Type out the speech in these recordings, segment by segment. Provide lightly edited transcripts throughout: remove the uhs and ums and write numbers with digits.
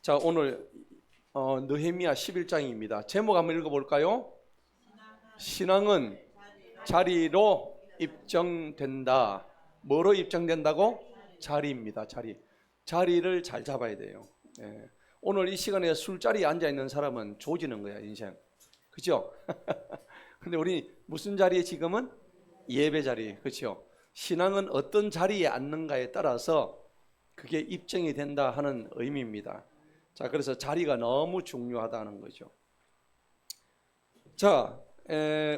자, 오늘 느헤미야 11장입니다. 제목 한번 읽어볼까요? 신앙은 자리로 입증된다. 뭐로 입증된다고? 자리입니다. 자리를 잘 잡아야 돼요. 예. 오늘 이 시간에 술자리에 앉아있는 사람은 조지는 거야, 인생. 그죠? 근데 우리 무슨 자리에 지금은? 예배 자리. 그렇죠? 신앙은 어떤 자리에 앉는가에 따라서 그게 입증이 된다 하는 의미입니다. 자, 그래서 자리가 너무 중요하다는 거죠. 자,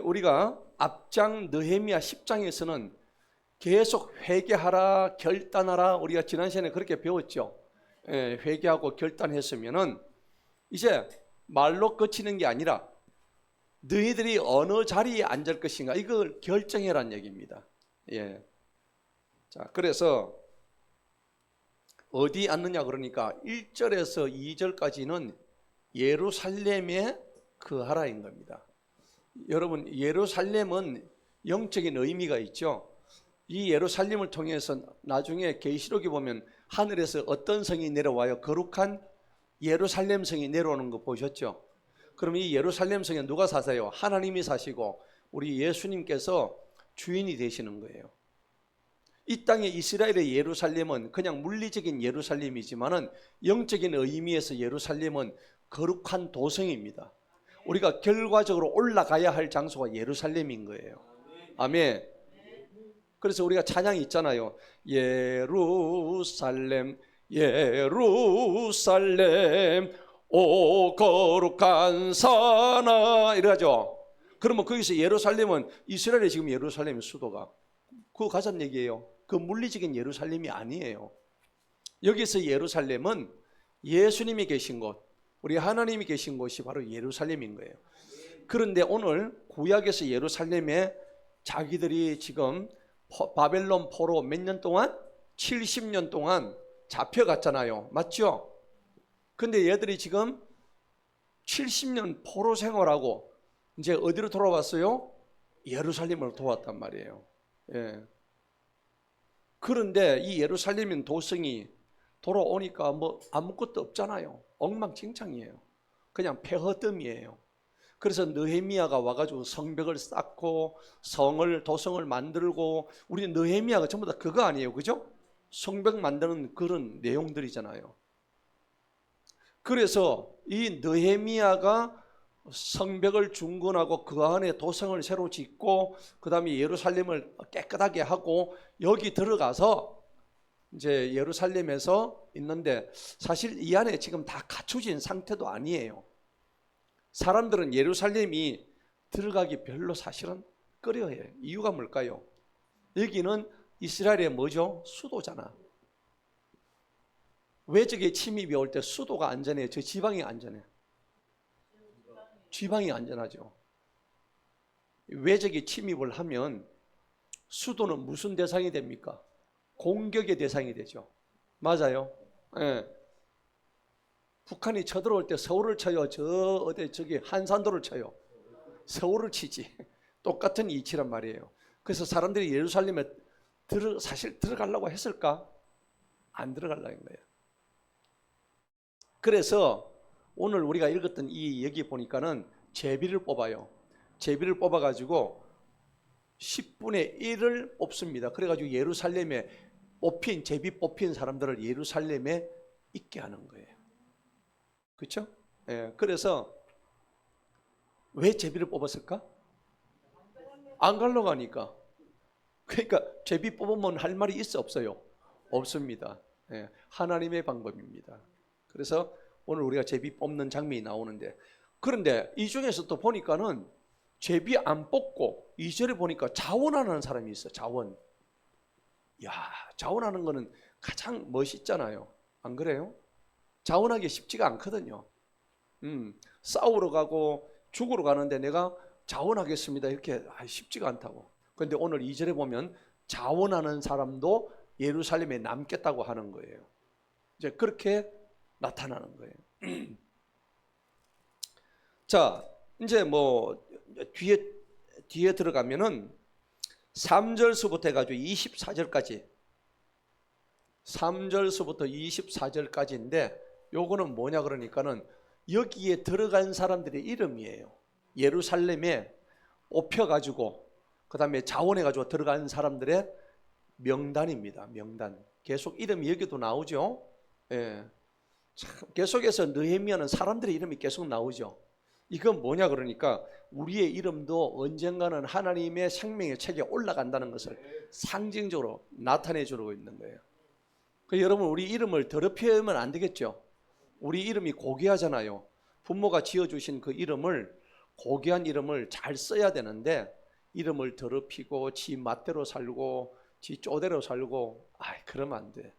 우리가 앞장 느헤미야 10장에서는 계속 회개하라, 결단하라. 우리가 지난 시간에 그렇게 배웠죠. 회개하고 결단했으면은 이제 말로 그치는 게 아니라 너희들이 어느 자리에 앉을 것인가 이걸 결정해라는 얘기입니다. 예. 자, 그래서 어디 앉느냐 그러니까 1절에서 2절까지는 예루살렘에 거하라인 겁니다. 여러분, 예루살렘은 영적인 의미가 있죠. 이 예루살렘을 통해서 나중에 계시록에 보면 하늘에서 어떤 성이 내려와요? 거룩한 예루살렘 성이 내려오는 거 보셨죠? 그럼 이 예루살렘 성에 누가 사세요? 하나님이 사시고 우리 예수님께서 주인이 되시는 거예요. 이 땅의 이스라엘의 예루살렘은 그냥 물리적인 예루살렘이지만은 영적인 의미에서 예루살렘은 거룩한 도성입니다. 우리가 결과적으로 올라가야 할 장소가 예루살렘인 거예요. 아멘. 그래서 우리가 찬양이 있잖아요. 예루살렘 예루살렘 오 거룩한 산아 이러죠. 그러면 거기서 예루살렘은 이스라엘의 지금 예루살렘 수도가 그거 가자는 얘기예요. 그 물리적인 예루살렘이 아니에요. 여기서 예루살렘은 예수님이 계신 곳, 우리 하나님이 계신 곳이 바로 예루살렘인 거예요. 그런데 오늘 구약에서 예루살렘에 자기들이 지금 바벨론 포로 몇 년 동안? 70년 동안 잡혀갔잖아요. 맞죠? 근데 얘들이 지금 70년 포로 생활하고 이제 어디로 돌아왔어요? 예루살렘으로 돌아왔단 말이에요. 예. 그런데 이 예루살렘인 도성이 돌아오니까 뭐 아무것도 없잖아요. 엉망진창이에요. 그냥 폐허덤이에요. 그래서 느헤미야가 와가지고 성벽을 쌓고 도성을 만들고 우리 느헤미야가 전부 다 그거 아니에요, 그죠? 성벽 만드는 그런 내용들이잖아요. 그래서 이 느헤미야가 성벽을 중건하고 그 안에 도성을 새로 짓고 그 다음에 예루살렘을 깨끗하게 하고 여기 들어가서 이제 예루살렘에서 있는데 사실 이 안에 지금 다 갖춰진 상태도 아니에요. 사람들은 예루살렘이 들어가기 별로 사실은 꺼려해요. 이유가 뭘까요? 여기는 이스라엘의 뭐죠? 수도잖아. 외적의 침입이 올 때 수도가 안전해? 저 지방이 안전해? 지방이 안전하죠. 외적이 침입을 하면 수도는 무슨 대상이 됩니까? 공격의 대상이 되죠. 맞아요. 예. 북한이 쳐들어올 때 서울을 쳐요. 저기 한산도를 쳐요. 서울을 치지. 똑같은 이치란 말이에요. 그래서 사람들이 예루살렘에 사실 들어가려고 했을까? 안 들어가려는 거예요. 그래서 오늘 우리가 읽었던 여기 보니까는 제비를 뽑아요. 제비를 뽑아가지고 10분의 1을 뽑습니다. 그래가지고 예루살렘에 제비 뽑힌 사람들을 예루살렘에 있게 하는 거예요. 그렇죠? 예, 그래서 왜 제비를 뽑았을까? 안 가려고 하니까. 그러니까 제비 뽑으면 할 말이 있어 없어요? 없습니다. 예, 하나님의 방법입니다. 그래서 오늘 우리가 제비 뽑는 장면이 나오는데 그런데 이 중에서 또 보니까는 제비 안 뽑고 2절에 보니까 자원하는 사람이 있어. 자원. 야, 자원하는 거는 가장 멋있잖아요. 안 그래요? 자원하기 쉽지가 않거든요. 싸우러 가고 죽으러 가는데 내가 자원하겠습니다 이렇게 쉽지가 않다고. 그런데 오늘 2절에 보면 자원하는 사람도 예루살렘에 남겠다고 하는 거예요. 이제 그렇게 나타나는 거예요. 자, 이제 뭐 뒤에 들어가면은 3절서부터 해가지고 24절까지 3절서부터 24절까지인데 요거는 뭐냐 그러니까는 여기에 들어간 사람들의 이름이에요. 예루살렘에 뽑혀가지고 그 다음에 자원해가지고 들어간 사람들의 명단입니다. 명단. 계속 이름이 여기도 나오죠. 예. 참, 계속해서 느헤미야는 사람들의 이름이 계속 나오죠. 이건 뭐냐 그러니까 우리의 이름도 언젠가는 하나님의 생명의 책에 올라간다는 것을 상징적으로 나타내 주고 있는 거예요. 여러분, 우리 이름을 더럽히면 안 되겠죠. 우리 이름이 고귀하잖아요. 부모가 지어주신 그 이름을, 고귀한 이름을 잘 써야 되는데 이름을 더럽히고 지 맛대로 살고 지 쪼대로 살고 그러면 안 돼.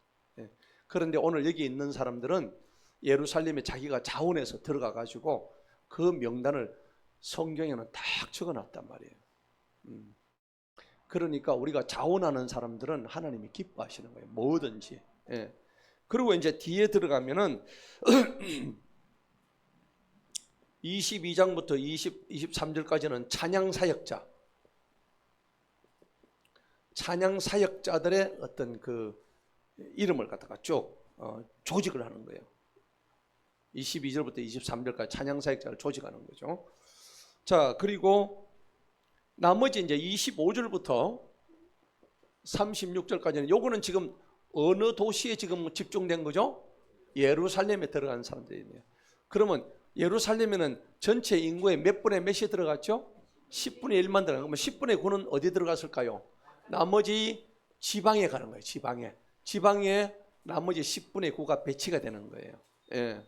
그런데 오늘 여기 있는 사람들은 예루살렘에 자기가 자원해서 들어가 가지고 그 명단을 성경에는 딱 적어놨단 말이에요. 그러니까 우리가 자원하는 사람들은 하나님이 기뻐하시는 거예요. 뭐든지. 예. 그리고 이제 뒤에 들어가면은 22장부터 23절까지는 찬양 사역자. 찬양 사역자들의 어떤 그 이름을 갖다가 쭉 조직을 하는 거예요. 22절부터 23절까지 찬양 사역자를 조직하는 거죠. 자, 그리고 나머지 이제 25절부터 36절까지는 요거는 지금 어느 도시에 지금 집중된 거죠? 예루살렘에 들어간 사람들이네요. 그러면 예루살렘에는 전체 인구의 몇 분의 몇이 들어갔죠? 10분의 1만 들어간 거면 10분의 9는 어디 들어갔을까요? 나머지 지방에 가는 거예요. 지방에 나머지 10분의 9가 배치가 되는 거예요. 예.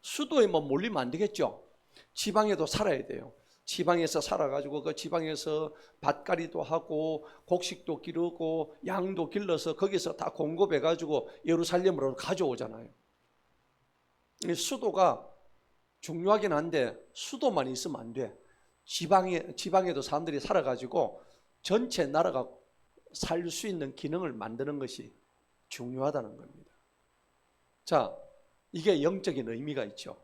수도에 뭐 몰리면 안 되겠죠. 지방에도 살아야 돼요. 지방에서 살아가지고 그 지방에서 밭갈이도 하고 곡식도 기르고 양도 길러서 거기서 다 공급해가지고 예루살렘으로 가져오잖아요. 수도가 중요하긴 한데 수도만 있으면 안 돼. 지방에도 사람들이 살아가지고 전체 나라가 살 수 있는 기능을 만드는 것이 중요하다는 겁니다. 자, 이게 영적인 의미가 있죠.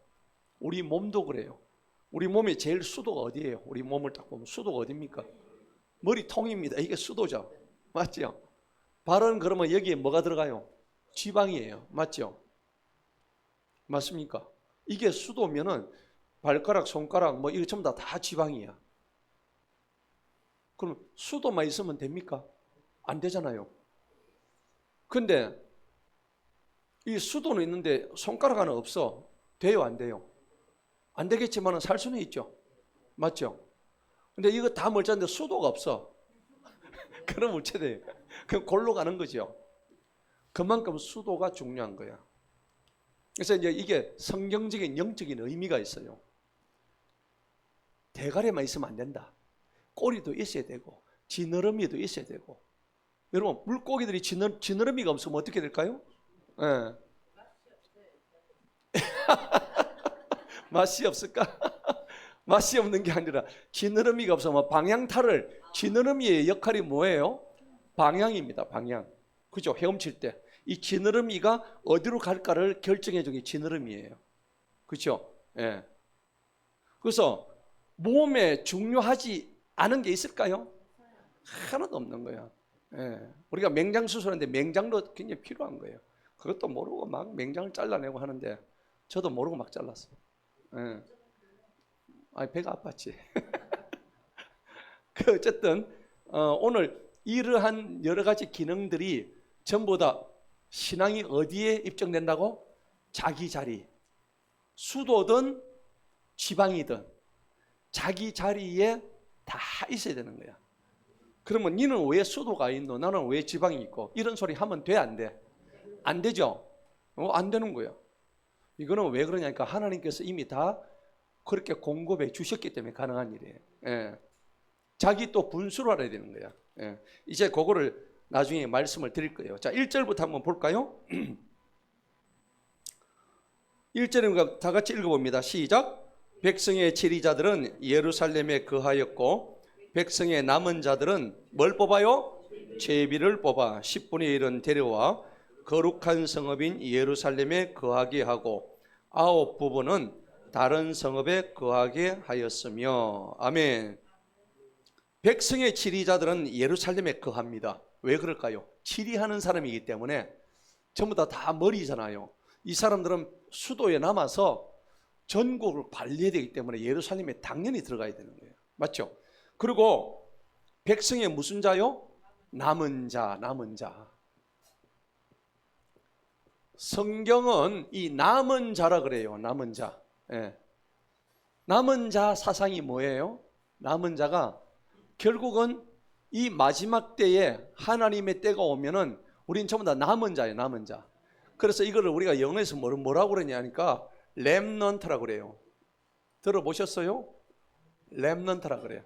우리 몸도 그래요. 우리 몸의 제일 수도가 어디예요? 우리 몸을 딱 보면 수도가 어디입니까? 머리통입니다. 이게 수도죠. 맞죠? 발은 그러면 여기에 뭐가 들어가요? 지방이에요. 맞죠? 맞습니까? 이게 수도면은 발가락, 손가락 뭐 이거 전부 다 지방이야. 그럼 수도만 있으면 됩니까? 안 되잖아요. 근데 이 수도는 있는데 손가락 하나 없어. 돼요, 안 돼요? 안 되겠지만 살 수는 있죠. 맞죠? 근데 이거 다 멀쩡한데 수도가 없어. 그럼 어째 돼요? 그럼 골로 가는 거죠. 그만큼 수도가 중요한 거야. 그래서 이제 이게 성경적인 영적인 의미가 있어요. 대가리만 있으면 안 된다. 꼬리도 있어야 되고 지느러미도 있어야 되고. 여러분, 물고기들이 지느러미가 없으면 어떻게 될까요? 네. 맛이 없을까? 맛이 없는 게 아니라 지느러미가 없으면 방향타를, 지느러미의 역할이 뭐예요? 방향입니다. 방향. 그죠? 헤엄칠 때 이 지느러미가 어디로 갈까를 결정해 준 게 지느러미예요. 그렇죠? 예. 그래서 몸에 중요하지 않은 게 있을까요? 하나도 없는 거야. 예. 우리가 맹장 수술하는데 맹장도 굉장히 필요한 거예요. 그것도 모르고 막 맹장을 잘라내고 하는데 저도 모르고 막 잘랐어요. 예. 배가 아팠지. 어쨌든 오늘 이러한 여러 가지 기능들이 전부 다 신앙이 어디에 입증된다고? 자기 자리. 수도든 지방이든 자기 자리에 다 있어야 되는 거야. 그러면 니는 왜 수도가 있노? 나는 왜 지방이 있고? 이런 소리 하면 돼, 안 돼? 안 되죠? 안 되는 거야. 이거는 왜 그러냐니까 하나님께서 이미 다 그렇게 공급해 주셨기 때문에 가능한 일이에요. 예. 자기 또 분수를 알아야 되는 거야. 예. 이제 그거를 나중에 말씀을 드릴 거예요. 자, 1절부터 한번 볼까요? 1절은 다 같이 읽어봅니다. 시작. 백성의 지리자들은 예루살렘에 거하였고 백성의 남은 자들은 뭘 뽑아요? 제비를 뽑아 10분의 1은 데려와 거룩한 성읍인 예루살렘에 거하게 하고 9부분은 다른 성읍에 거하게 하였으며. 아멘. 백성의 지리자들은 예루살렘에 거합니다. 왜 그럴까요? 지리하는 사람이기 때문에 전부 다 머리잖아요. 이 사람들은 수도에 남아서 전국을 관리해야 되기 때문에 예루살렘에 당연히 들어가야 되는 거예요. 맞죠? 그리고 백성의 무슨 자요? 남은 자, 남은 자. 성경은 이 남은 자라 그래요. 남은 자. 예. 남은 자 사상이 뭐예요? 남은 자가 결국은 이 마지막 때에 하나님의 때가 오면은 우린 전부 다 남은 자예요. 남은 자. 그래서 이거를 우리가 영어에서 뭐라고 그러냐니까 렘넌트라고 그래요. 들어보셨어요? 렘넌트라고 그래요.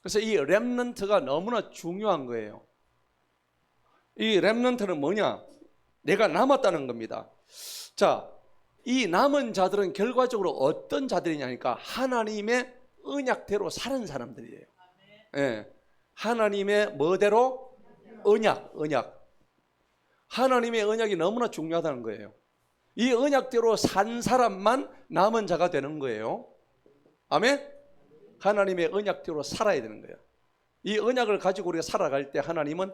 그래서 이 렘넌트가 너무나 중요한 거예요. 이 렘넌트는 뭐냐? 내가 남았다는 겁니다. 자, 이 남은 자들은 결과적으로 어떤 자들이냐니까 하나님의 언약대로 사는 사람들이에요. 예. 하나님의 뭐대로? 언약. 하나님의 언약이 너무나 중요하다는 거예요. 이 언약대로 산 사람만 남은 자가 되는 거예요. 아멘? 하나님의 언약대로 살아야 되는 거예요. 이 언약을 가지고 우리가 살아갈 때 하나님은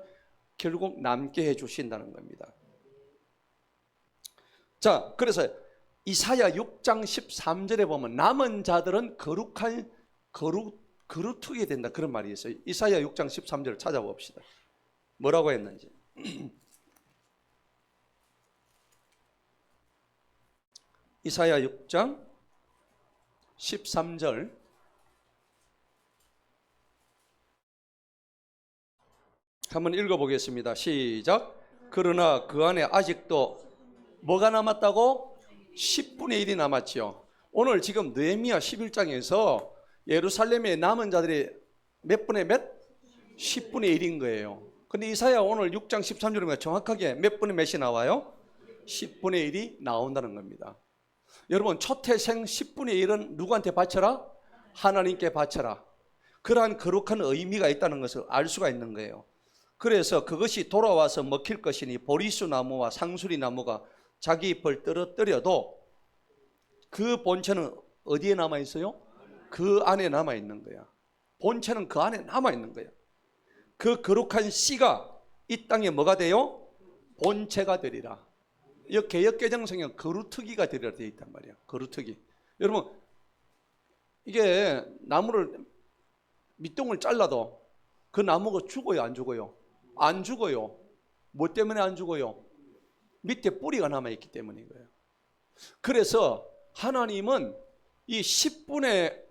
결국 남게 해주신다는 겁니다. 자, 그래서 이사야 6장 13절에 보면 남은 자들은 거룩하게 된다 그런 말이 있어요. 이사야 6장 13절을 찾아봅시다. 뭐라고 했는지. 이사야 6장 13절 한번 읽어보겠습니다. 시작. 그러나 그 안에 아직도 뭐가 남았다고? 10분의 1이 남았죠. 오늘 지금 느헤미야 11장에서 예루살렘에 남은 자들이 몇 분의 몇? 10분의 1인 거예요. 근데 이사야 오늘 6장 13절에 정확하게 몇 분의 몇이 나와요? 10분의 1이 나온다는 겁니다. 여러분 초태생 10분의 1은 누구한테 바쳐라? 하나님께 바쳐라. 그러한 거룩한 의미가 있다는 것을 알 수가 있는 거예요. 그래서 그것이 돌아와서 먹힐 것이니 보리수 나무와 상수리 나무가 자기 잎을 떨어뜨려도 그 본체는 어디에 남아있어요? 그 안에 남아있는 거야. 본체는 그 안에 남아있는 거야. 그 거룩한 씨가 이 땅에 뭐가 돼요? 본체가 되리라. 이 개역개정성에 거루트기가 되리라 되어 있단 말이야. 거루트기. 여러분 이게 나무를 밑동을 잘라도 그 나무가 죽어요 안 죽어요? 안 죽어요. 뭐 때문에 안 죽어요? 밑에 뿌리가 남아있기 때문인 거예요. 그래서 하나님은 이 10분의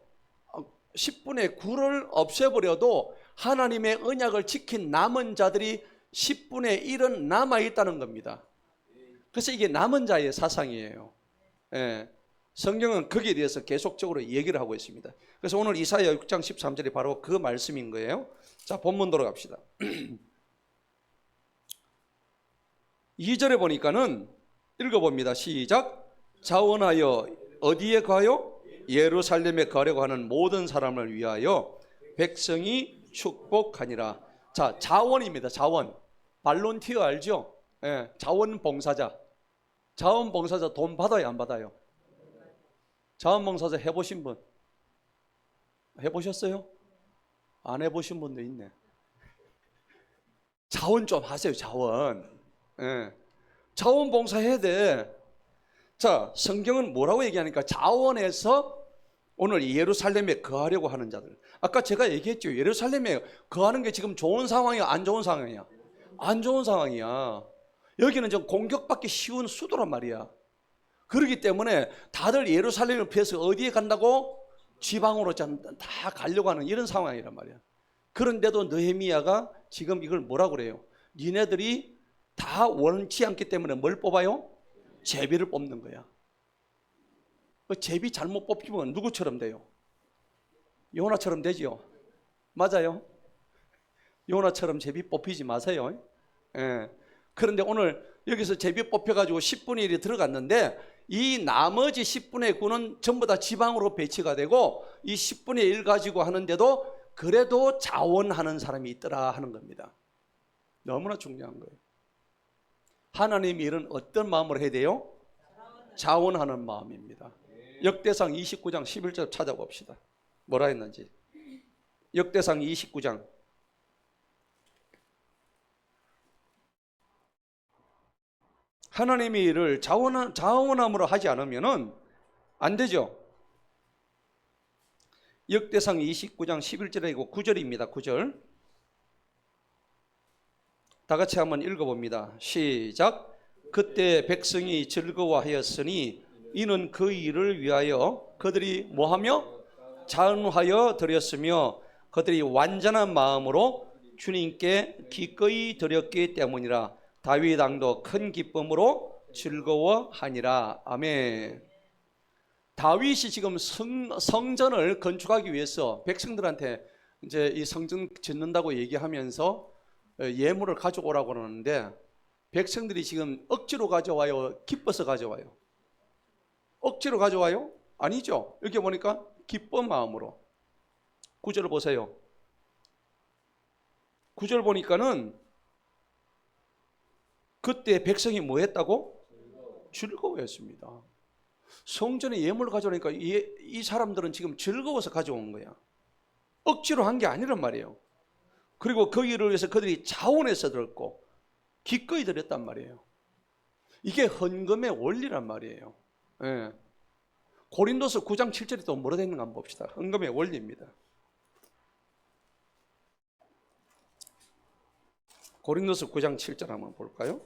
9를 없애버려도 하나님의 언약을 지킨 남은 자들이 10분의 1은 남아있다는 겁니다. 그래서 이게 남은 자의 사상이에요. 예. 성경은 거기에 대해서 계속적으로 얘기를 하고 있습니다. 그래서 오늘 이사야 6장 13절이 바로 그 말씀인 거예요. 자, 본문 돌아갑시다. 2절에 보니까는 읽어봅니다. 시작. 자원하여 어디에 가요? 예루살렘에 가려고 하는 모든 사람을 위하여 백성이 축복하니라. 자, 자원입니다. 자원. 발론티어 알죠? 예, 자원봉사자. 자원봉사자 돈 받아요 안 받아요? 자원봉사자 해보신 분? 해보셨어요? 안 해보신 분도 있네. 자원 좀 하세요. 자원. 예. 자원봉사 해야 돼. 자, 성경은 뭐라고 얘기하니까 자원에서 오늘 예루살렘에 거하려고 하는 자들. 아까 제가 얘기했죠. 예루살렘에 거하는 게 지금 좋은 상황이야 안 좋은 상황이야? 안 좋은 상황이야. 여기는 좀 공격받기 쉬운 수도란 말이야. 그렇기 때문에 다들 예루살렘을 피해서 어디에 간다고? 지방으로 다 가려고 하는 이런 상황이란 말이야. 그런데도 느헤미야가 지금 이걸 뭐라고 그래요? 니네들이 다 원치 않기 때문에 뭘 뽑아요? 제비를 뽑는 거야. 그 제비 잘못 뽑히면 누구처럼 돼요? 요나처럼 되지요. 맞아요. 요나처럼 제비 뽑히지 마세요. 예. 그런데 오늘 여기서 제비 뽑혀가지고 10분의 1이 들어갔는데 이 나머지 10분의 9는 전부 다 지방으로 배치가 되고 이 10분의 1 가지고 하는데도 그래도 자원하는 사람이 있더라 하는 겁니다. 너무나 중요한 거예요. 하나님 일은 어떤 마음으로 해야 돼요? 자원하는 마음입니다. 역대상 29장 11절 찾아봅시다. 뭐라 했는지. 역대상 29장 하나님의 일을 자원함으로 하지 않으면은 안 되죠. 역대상 29장 11절이고 9절입니다. 9절. 다 같이 한번 읽어봅니다. 시작. 그때 백성이 즐거워하였으니 이는 그 일을 위하여 그들이 뭐하며 자원하여 드렸으며 그들이 완전한 마음으로 주님께 기꺼이 드렸기 때문이라. 다윗 왕도 큰 기쁨으로 즐거워하니라. 아멘. 다윗이 지금 성전을 건축하기 위해서 백성들한테 이제 이 성전 짓는다고 얘기하면서 예물을 가져오라고 그러는데 백성들이 지금 억지로 가져와요? 기뻐서 가져와요? 억지로 가져와요? 아니죠. 이렇게 보니까 기쁜 마음으로. 9절을 보세요. 9절 보니까는 그때 백성이 뭐 했다고? 즐거워했습니다. 성전에 예물을 가져오니까 이 사람들은 지금 즐거워서 가져온 거야. 억지로 한 게 아니란 말이에요. 그리고 그 일을 위해서 그들이 자원해서 들었고 기꺼이 드렸단 말이에요. 이게 헌금의 원리란 말이에요. 예. 고린도서 9장 7절이 또 뭐라 되어 있는가 한번 봅시다. 헌금의 원리입니다. 고린도서 9장 7절 한번 볼까요?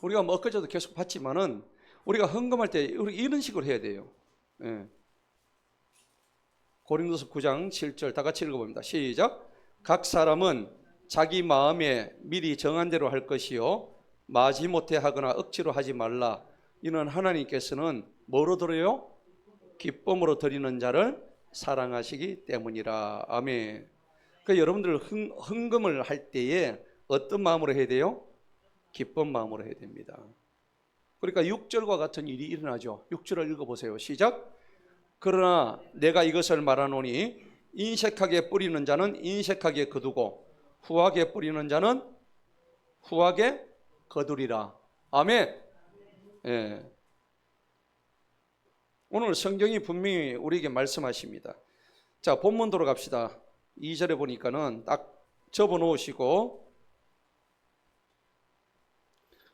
우리가 뭐 엊그제도 계속 봤지만은 우리가 헌금할 때 이런 식으로 해야 돼요. 예. 고린도서 9장 7절 다 같이 읽어봅니다. 시작. 각 사람은 자기 마음에 미리 정한 대로 할 것이요 마지못해 하거나 억지로 하지 말라. 이는 하나님께서는 뭐로 드려요? 기쁨으로 드리는 자를 사랑하시기 때문이라. 아멘. 그러니까 여러분들 헌금을 할 때에 어떤 마음으로 해야 돼요? 기쁜 마음으로 해야 됩니다. 그러니까 6절과 같은 일이 일어나죠. 6절을 읽어보세요. 시작. 그러나 내가 이것을 말하노니 인색하게 뿌리는 자는 인색하게 거두고 후하게 뿌리는 자는 후하게 거두리라. 아멘. 예. 오늘 성경이 분명히 우리에게 말씀하십니다. 자, 본문 돌아갑시다. 2절에 보니까는 딱 접어 놓으시고,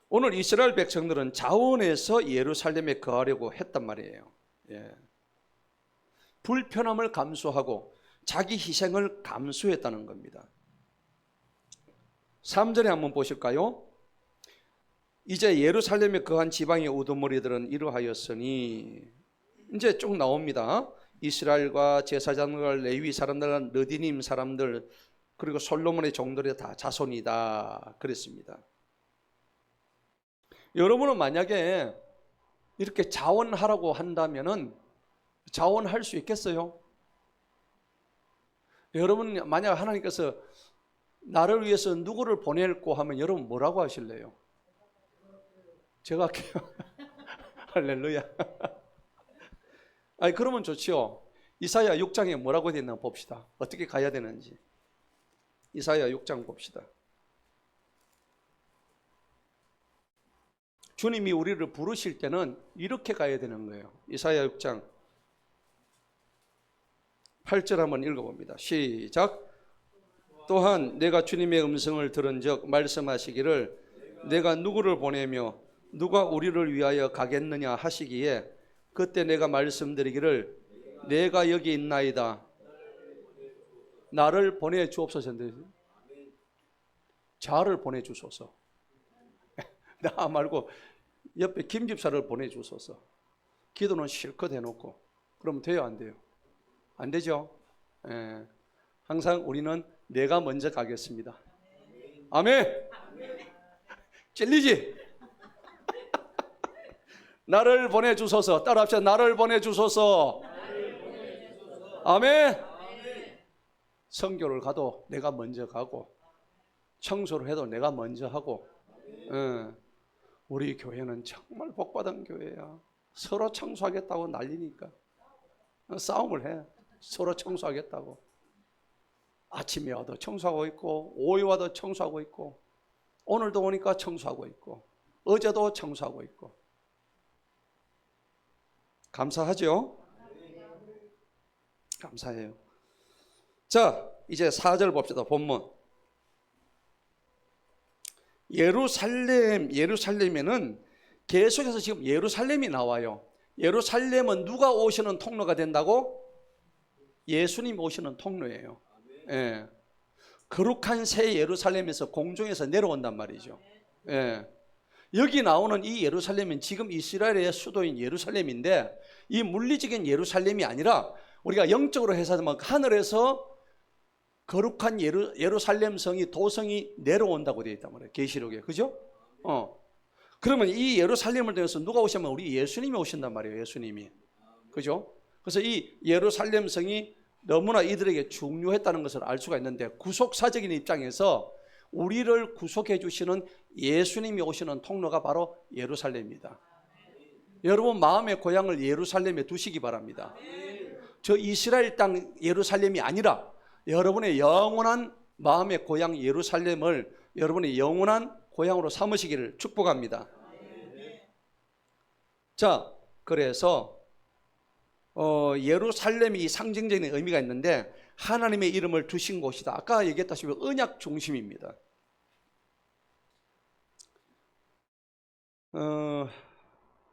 오늘 이스라엘 백성들은 자원해서 예루살렘에 거하려고 했단 말이에요. 예. 불편함을 감수하고 자기 희생을 감수했다는 겁니다. 3절에 한번 보실까요? 이제 예루살렘에 거한 지방의 우두머리들은 이러하였으니, 이제 쭉 나옵니다. 이스라엘과 제사장과 레위 사람들, 느디님 사람들, 그리고 솔로몬의 종들이 다 자손이다 그랬습니다. 여러분은 만약에 이렇게 자원하라고 한다면은 자원할 수 있겠어요? 여러분 만약 하나님께서 나를 위해서 누구를 보낼고 하면 여러분 뭐라고 하실래요? 제가 할게요. 할렐루야. 아니 그러면 좋지요. 이사야 6장에 뭐라고 되어 있나 봅시다. 어떻게 가야 되는지. 이사야 6장 봅시다. 주님이 우리를 부르실 때는 이렇게 가야 되는 거예요. 이사야 6장 8절 한번 읽어봅니다. 시작. 또한 내가 주님의 음성을 들은 적 말씀하시기를 내가 누구를 보내며 누가 우리를 위하여 가겠느냐 하시기에 그때 내가 말씀드리기를 내가 여기 있나이다. 나를 보내주옵소서. 자를 보내주소서. 나 말고 옆에 김 집사를 보내주소서. 기도는 실컷 해놓고. 그러면 돼요 안 돼요? 안 되죠. 예. 항상 우리는 내가 먼저 가겠습니다. 아멘. 찔리지? 나를 보내주소서. 따라합시다. 나를 보내주소서. 아멘. 선교를 가도 내가 먼저 가고 청소를 해도 내가 먼저 하고. 우리 교회는 정말 복받은 교회야. 서로 청소하겠다고 난리니까 싸움을 해. 서로 청소하겠다고. 아침에 와도 청소하고 있고 오후에 와도 청소하고 있고 오늘도 오니까 청소하고 있고 어제도 청소하고 있고. 감사하죠? 감사해요. 자, 이제 4절 봅시다. 본문. 예루살렘에는 계속해서 지금 예루살렘이 나와요. 예루살렘은 누가 오시는 통로가 된다고? 예수님 오시는 통로예요. 예. 거룩한 새 예루살렘에서 공중에서 내려온단 말이죠. 예. 여기 나오는 이 예루살렘은 지금 이스라엘의 수도인 예루살렘인데, 이 물리적인 예루살렘이 아니라 우리가 영적으로 해석하면 하늘에서 거룩한 예루살렘 성이, 도성이 내려온다고 되어 있단 말이에요. 계시록에. 그죠? 그러면 이 예루살렘을 통해서 누가 오시면 우리 예수님이 오신단 말이에요. 예수님이. 그죠? 그래서 이 예루살렘 성이 너무나 이들에게 중요했다는 것을 알 수가 있는데, 구속사적인 입장에서 우리를 구속해 주시는 예수님이 오시는 통로가 바로 예루살렘입니다. 여러분 마음의 고향을 예루살렘에 두시기 바랍니다. 저 이스라엘 땅 예루살렘이 아니라 여러분의 영원한 마음의 고향 예루살렘을 여러분의 영원한 고향으로 삼으시기를 축복합니다. 자, 그래서 예루살렘이 상징적인 의미가 있는데 하나님의 이름을 두신 곳이다. 아까 얘기했다시피 언약 중심입니다.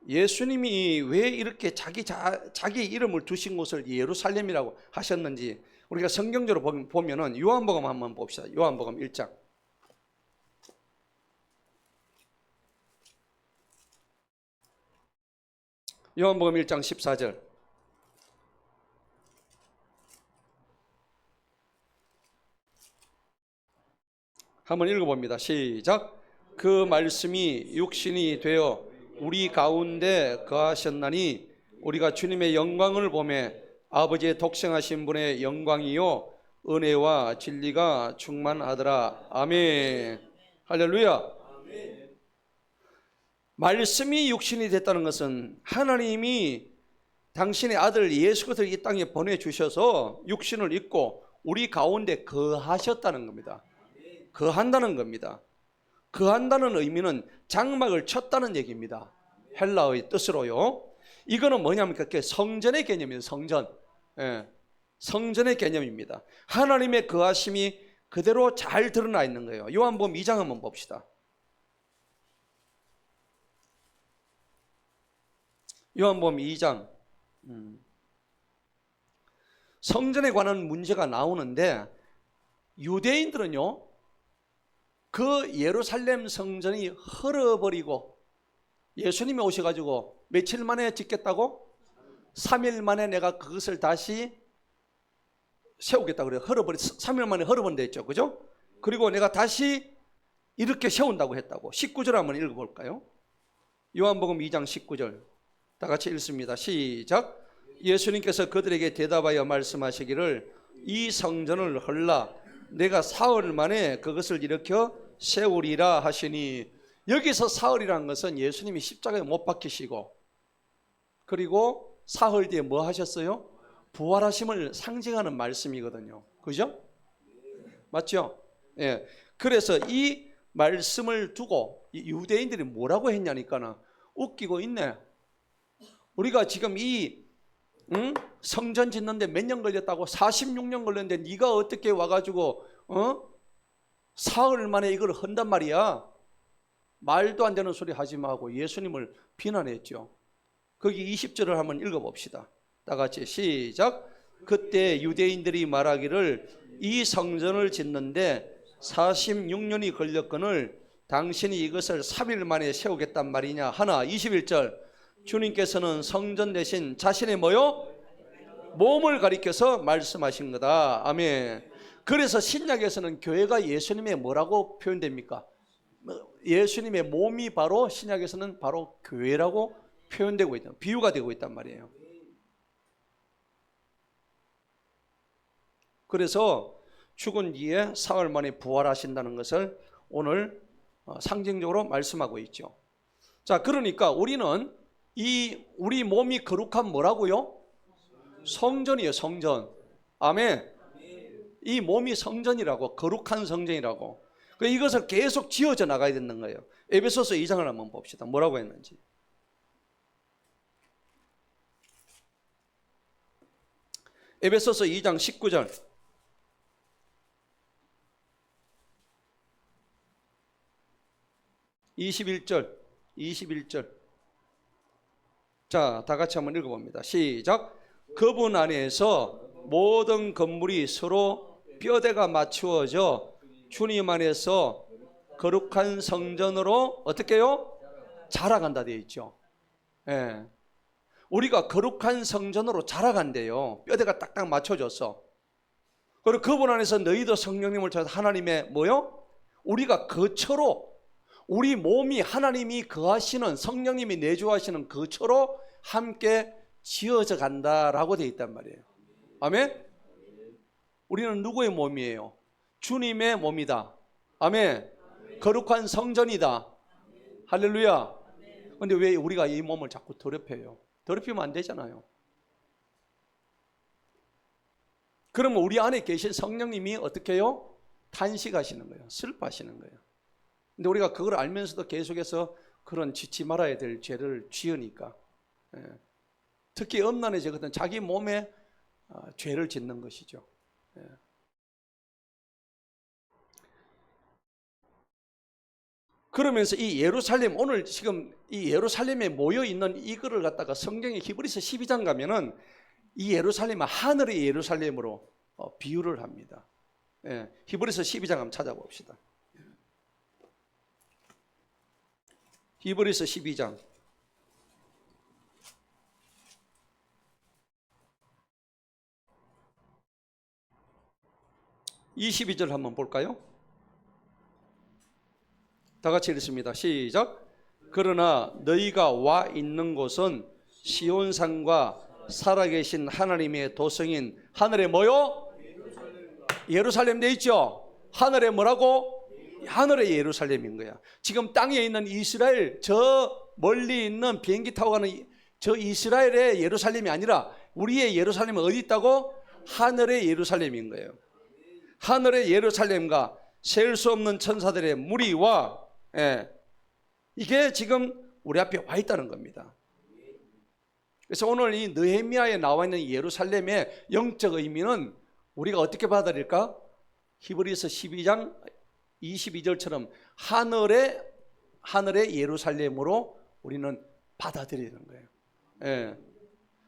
예수님이 왜 이렇게 자기 이름을 두신 곳을 예루살렘이라고 하셨는지 우리가 성경적으로 보면은 요한복음 한번 봅시다. 요한복음 1장. 요한복음 1장 14절. 한번 읽어봅니다. 시작. 그 말씀이 육신이 되어 우리 가운데 거하셨나니 우리가 주님의 영광을 보매 아버지의 독생하신 분의 영광이요 은혜와 진리가 충만하더라. 아멘. 할렐루야. 말씀이 육신이 됐다는 것은 하나님이 당신의 아들 예수 그리스도를 이 땅에 보내주셔서 육신을 입고 우리 가운데 거하셨다는 겁니다. 거한다는 겁니다. 거한다는 의미는 장막을 쳤다는 얘기입니다. 헬라어의 뜻으로요. 이거는 뭐냐면 그게 성전의 개념이에요. 성전. 예. 성전의 개념입니다. 하나님의 거하심이 그대로 잘 드러나 있는 거예요. 요한복음 2장 한번 봅시다. 요한복음 2장. 성전에 관한 문제가 나오는데 유대인들은요, 그 예루살렘 성전이 헐어버리고 예수님이 오셔가지고 며칠 만에 짓겠다고? 3일 만에 내가 그것을 다시 세우겠다 그래요. 3일 만에 헐어버린다 했죠. 그죠? 그리고 내가 다시 이렇게 세운다고 했다고. 19절 한번 읽어볼까요? 요한복음 2장 19절 다 같이 읽습니다. 시작. 예수님께서 그들에게 대답하여 말씀하시기를 이 성전을 헐라 내가 사흘 만에 그것을 일으켜 세우리라 하시니, 여기서 사흘이라는 것은 예수님이 십자가에 못 박히시고 그리고 사흘 뒤에 뭐 하셨어요? 부활하심을 상징하는 말씀이거든요. 그죠? 맞죠? 예. 그래서 이 말씀을 두고 유대인들이 뭐라고 했냐니까는 웃기고 있네. 우리가 지금 이 성전 짓는데 몇 년 걸렸다고? 46년 걸렸는데 네가 어떻게 와가지고 사흘 만에 이걸 한단 말이야. 말도 안 되는 소리 하지 말고 예수님을 비난했죠. 거기 20절을 한번 읽어봅시다. 다 같이 시작. 그때 유대인들이 말하기를 이 성전을 짓는데 46년이 걸렸거늘 당신이 이것을 3일 만에 세우겠단 말이냐 하나. 21절 주님께서는 성전 대신 자신의 뭐요? 몸을 가리켜서 말씀하신 거다. 아멘. 그래서 신약에서는 교회가 예수님의 뭐라고 표현됩니까? 예수님의 몸이 바로 신약에서는 바로 교회라고 표현되고 있다. 비유가 되고 있단 말이에요. 그래서 죽은 뒤에 사흘 만에 부활하신다는 것을 오늘 상징적으로 말씀하고 있죠. 자, 그러니까 우리는 우리 몸이 거룩한 뭐라고요? 성전이에요. 성전. 아멘. 이 몸이 성전이라고, 거룩한 성전이라고. 이것을 계속 지어져 나가야 되는 거예요. 에베소서 2장을 한번 봅시다. 뭐라고 했는지. 에베소서 2장 19절. 21절, 21절. 자, 다 같이 한번 읽어봅니다. 시작. 그분 안에서 모든 건물이 서로 뼈대가 맞추어져 주님 안에서 거룩한 성전으로 어떻게 해요? 자라간다 되어 있죠. 예. 우리가 거룩한 성전으로 자라간대요. 뼈대가 딱딱 맞춰져서. 그리고 그분 안에서 너희도 성령님을 통해서 하나님의 뭐요? 우리가 거처로, 우리 몸이 하나님이 거하시는, 성령님이 내주하시는 거처로 함께 지어져 간다라고 되어 있단 말이에요. 아멘? 우리는 누구의 몸이에요? 주님의 몸이다. 아멘. 거룩한 성전이다. 할렐루야. 근데 왜 우리가 이 몸을 자꾸 더럽혀요? 더럽히면 안 되잖아요. 그러면 우리 안에 계신 성령님이 어떻게 해요? 탄식하시는 거예요. 슬퍼하시는 거예요. 근데 우리가 그걸 알면서도 계속해서 그런 짓지 말아야 될 죄를 지으니까. 예. 특히 음란의 죄 같은 자기 몸에 죄를 짓는 것이죠. 예. 그러면서 이 예루살렘, 오늘 지금 이 예루살렘에 모여 있는 이거를 갖다가 성경의 히브리서 12장 가면은 이 예루살렘은 하늘의 예루살렘으로 비유를 합니다. 예, 히브리서 12장 한번 찾아봅시다. 히브리서 12장 22절 한번 볼까요? 다 같이 읽습니다. 시작. 그러나 너희가 와 있는 곳은 시온산과 살아계신 하나님의 도성인 하늘에 뭐요? 예루살렘 돼 있죠? 하늘에 뭐라고? 하늘의 예루살렘인 거야. 지금 땅에 있는 이스라엘, 저 멀리 있는 비행기 타고 가는 저 이스라엘의 예루살렘이 아니라 우리의 예루살렘은 어디 있다고? 하늘의 예루살렘인 거예요. 하늘의 예루살렘과 셀 수 없는 천사들의 무리와, 예, 이게 지금 우리 앞에 와 있다는 겁니다. 그래서 오늘 이 느헤미야에 나와 있는 예루살렘의 영적 의미는 우리가 어떻게 받아들일까? 히브리서 12장 22절처럼 하늘의 예루살렘으로 우리는 받아들이는 거예요. 예.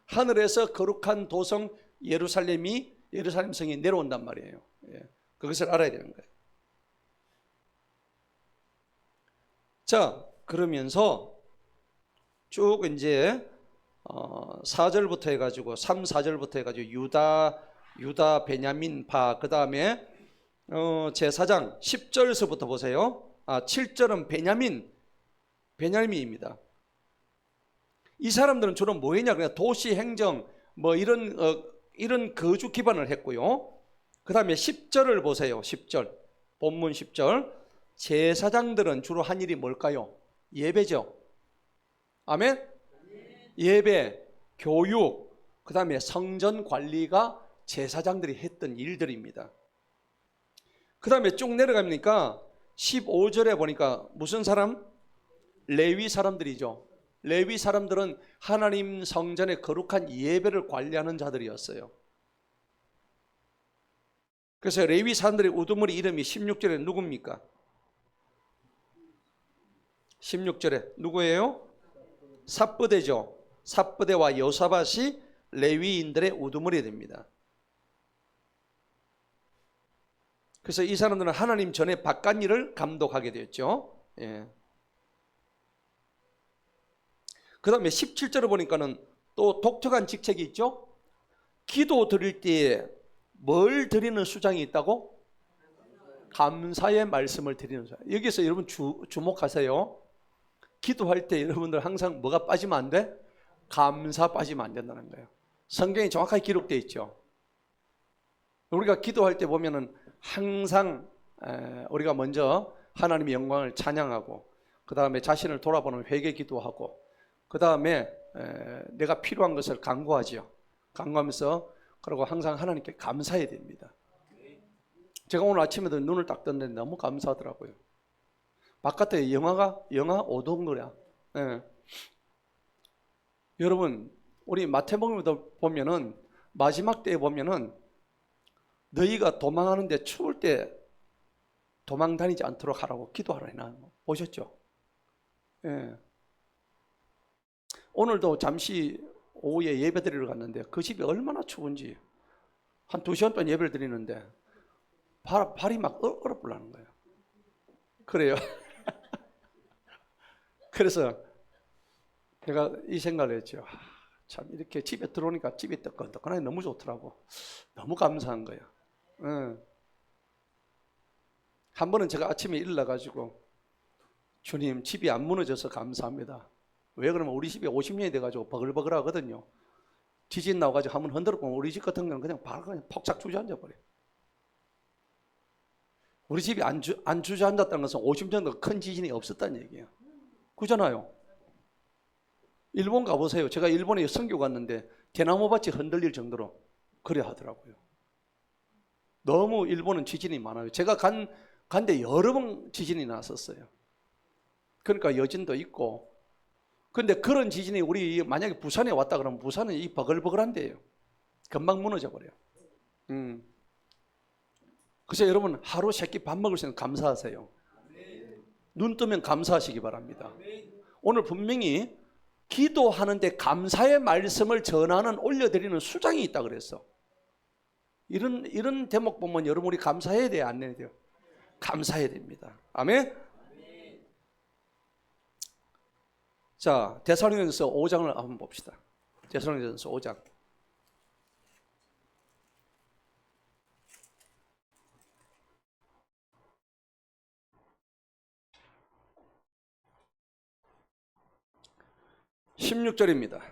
하늘에서 거룩한 도성 예루살렘 성이 내려온단 말이에요. 예. 그것을 알아야 되는 거예요. 자, 그러면서 쭉 이제 4절부터 해가지고 3, 4절부터 해가지고 유다 베냐민 파, 그 다음에 제4장 10절에서부터 보세요. 7절은 베냐민입니다. 이 사람들은 주로 뭐 했냐? 그냥 도시 행정 뭐 이런 거주 기반을 했고요. 그 다음에 10절을 보세요. 10절 본문 10절. 제사장들은 주로 한 일이 뭘까요? 예배죠. 아멘? 예배, 교육, 그 다음에 성전 관리가 제사장들이 했던 일들입니다. 그 다음에 쭉 내려가니까 15절에 보니까 무슨 사람? 레위 사람들이죠. 레위 사람들은 하나님 성전의 거룩한 예배를 관리하는 자들이었어요. 그래서 레위 사람들의 우두머리 이름이 16절에 누굽니까? 16절에 누구예요? 삽브대죠. 삽브대와 요사밭이 레위인들의 우두머리 됩니다. 그래서 이 사람들은 하나님 전에 바깥 일을 감독하게 되었죠. 예. 그 다음에 17절을 보니까는 또 독특한 직책이 있죠. 기도 드릴 때에 뭘 드리는 수장이 있다고? 감사의 말씀을 드리는 수장. 여기서 여러분 주목하세요. 기도할 때 여러분들 항상 뭐가 빠지면 안 돼? 감사 빠지면 안 된다는 거예요. 성경이 정확하게 기록되어 있죠. 우리가 기도할 때 보면은 항상 우리가 먼저 하나님의 영광을 찬양하고, 그 다음에 자신을 돌아보는 회개 기도하고, 그 다음에 내가 필요한 것을 간구하지요. 간구하면서 그리고 항상 하나님께 감사해야 됩니다. 제가 오늘 아침에도 눈을 딱 떴는데 너무 감사하더라고요. 바깥에 영하 5도인 거야. 예. 여러분, 우리 마태복음에도 보면은 마지막 때에 보면은 너희가 도망하는데 추울 때 도망 다니지 않도록 하라고 기도하라 해놔. 보셨죠? 예. 오늘도 잠시 오후에 예배 드리러 갔는데 그 집이 얼마나 추운지 한 2시간 동안 예배를 드리는데 발이 막 얼어붙는 거예요. 그래요. 그래서 제가 이 생각을 했죠. 참 이렇게 집에 들어오니까 집이 뜨끈뜨끈하게 너무 좋더라고. 너무 감사한 거예요. 한 번은 제가 아침에 일어나가지고 주님, 집이 안 무너져서 감사합니다. 왜 그러면 우리 집이 50년이 돼가지고 버글버글 하거든요. 지진 나와가지고 한번 흔들었고 우리 집 같은 경우는 그냥 바로 그냥 폭삭 주저앉아 버려요. 우리 집이 안 주저앉았다는 것은 50년 정도 큰 지진이 없었다는 얘기예요. 그잖아요. 일본 가보세요. 제가 일본에 선교 갔는데 대나무밭이 흔들릴 정도로 그래 하더라고요. 너무 일본은 지진이 많아요. 제가 간데 여러 번 지진이 났었어요. 그러니까 여진도 있고. 근데 그런 지진이 우리 만약에 부산에 왔다 그러면 부산은 이 버글버글한데요. 금방 무너져 버려요. 그래서 여러분 하루 3끼 밥 먹을 수 있는 감사하세요. 눈 뜨면 감사하시기 바랍니다. 오늘 분명히 기도하는데 감사의 말씀을 전하는 올려드리는 수장이 있다 그랬어. 이런 대목 보면 여러분 우리 감사해야 돼요, 안 해야 돼요? 감사해야 됩니다. 아멘. 자, 데살로니가전서 5장을 한번 봅시다. 데살로니가전서 5장. (16절입니다)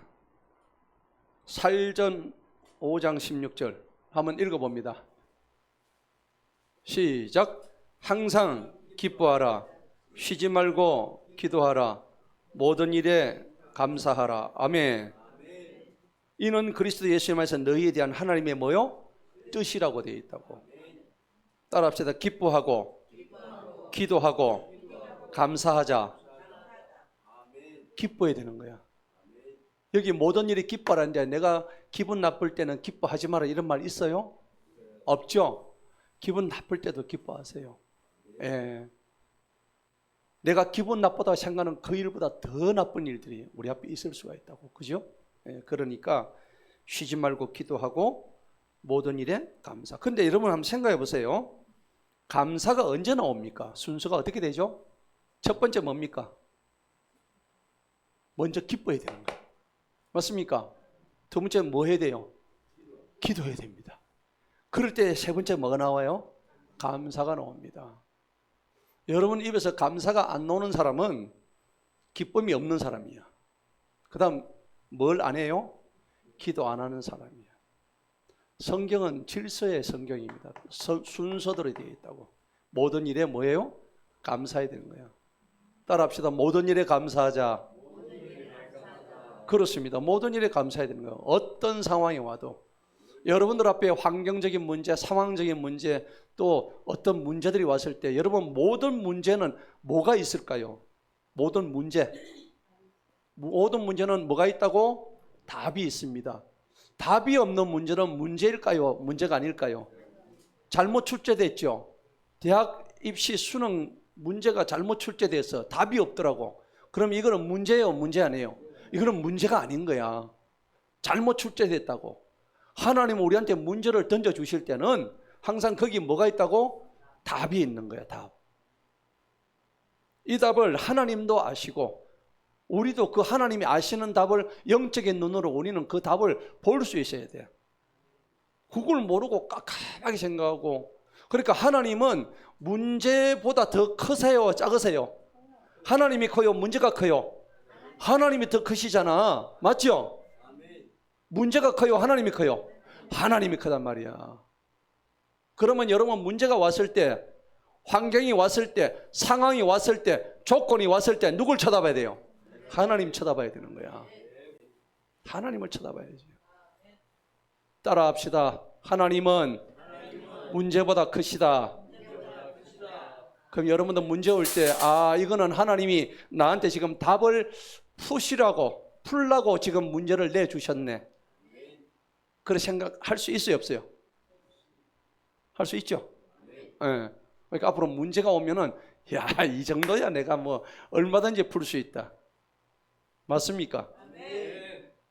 살전 5장 16절 한번 읽어봅니다. 시작. 항상 기뻐하라. 쉬지 말고 기도하라. 모든 일에 감사하라. 아멘. 이는 그리스도 예수 안에서 너희에 대한 하나님의 뭐요? 뜻이라고 되어 있다고. 따라합시다. 기뻐하고 기도하고 감사하자. 기뻐해야 되는 거야. 여기 모든 일이 기뻐하는데 내가 기분 나쁠 때는 기뻐하지 마라 이런 말 있어요? 없죠? 기분 나쁠 때도 기뻐하세요. 예. 내가 기분 나쁘다고 생각하는 그 일보다 더 나쁜 일들이 우리 앞에 있을 수가 있다고. 그죠? 예. 그러니까 쉬지 말고 기도하고 모든 일에 감사. 근데 여러분 한번 생각해 보세요. 감사가 언제 나옵니까? 순서가 어떻게 되죠? 첫 번째 뭡니까? 먼저 기뻐해야 되는 거예요. 맞습니까? 두 번째 뭐 해야 돼요? 기도해야 됩니다. 그럴 때 세 번째 뭐가 나와요? 감사가 나옵니다. 여러분 입에서 감사가 안 나오는 사람은 기쁨이 없는 사람이야. 그 다음 뭘 안 해요? 기도 안 하는 사람이야. 성경은 질서의 성경입니다. 순서대로 되어 있다고. 모든 일에 뭐예요? 감사해야 되는 거야. 따라합시다. 모든 일에 감사하자. 그렇습니다. 모든 일에 감사해야 되는 거예요. 어떤 상황이 와도. 여러분들 앞에 환경적인 문제, 상황적인 문제, 또 어떤 문제들이 왔을 때 여러분 모든 문제는 뭐가 있을까요? 모든 문제는 뭐가 있다고? 답이 있습니다. 답이 없는 문제는 문제일까요? 문제가 아닐까요? 잘못 출제됐죠. 대학 입시 수능 문제가 잘못 출제돼서 답이 없더라고. 그럼 이거는 문제예요? 문제 아니에요? 이거는 문제가 아닌 거야. 잘못 출제됐다고. 하나님은 우리한테 문제를 던져주실 때는 항상 거기 뭐가 있다고? 답이 있는 거야. 답. 이 답을 하나님도 아시고 우리도 그 하나님이 아시는 답을 영적인 눈으로 우리는 그 답을 볼 수 있어야 돼요. 그걸 모르고 깜깜하게 생각하고. 그러니까 하나님은 문제보다 더 크세요? 작으세요? 하나님이 커요? 문제가 커요? 하나님이 더 크시잖아. 맞죠? 문제가 커요? 하나님이 커요? 하나님이 크단 말이야. 그러면 여러분 문제가 왔을 때, 환경이 왔을 때, 상황이 왔을 때, 조건이 왔을 때 누굴 쳐다봐야 돼요? 하나님 쳐다봐야 되는 거야. 하나님을 쳐다봐야지. 따라합시다. 하나님은 문제보다 크시다. 그럼 여러분도 문제 올 때, 이거는 하나님이 나한테 지금 답을 풀라고 지금 문제를 내주셨네. 그렇게 생각할 수 있어요, 없어요? 할 수 있죠? 네. 그러니까 앞으로 문제가 오면은, 야, 이 정도야 내가 뭐 얼마든지 풀 수 있다. 맞습니까?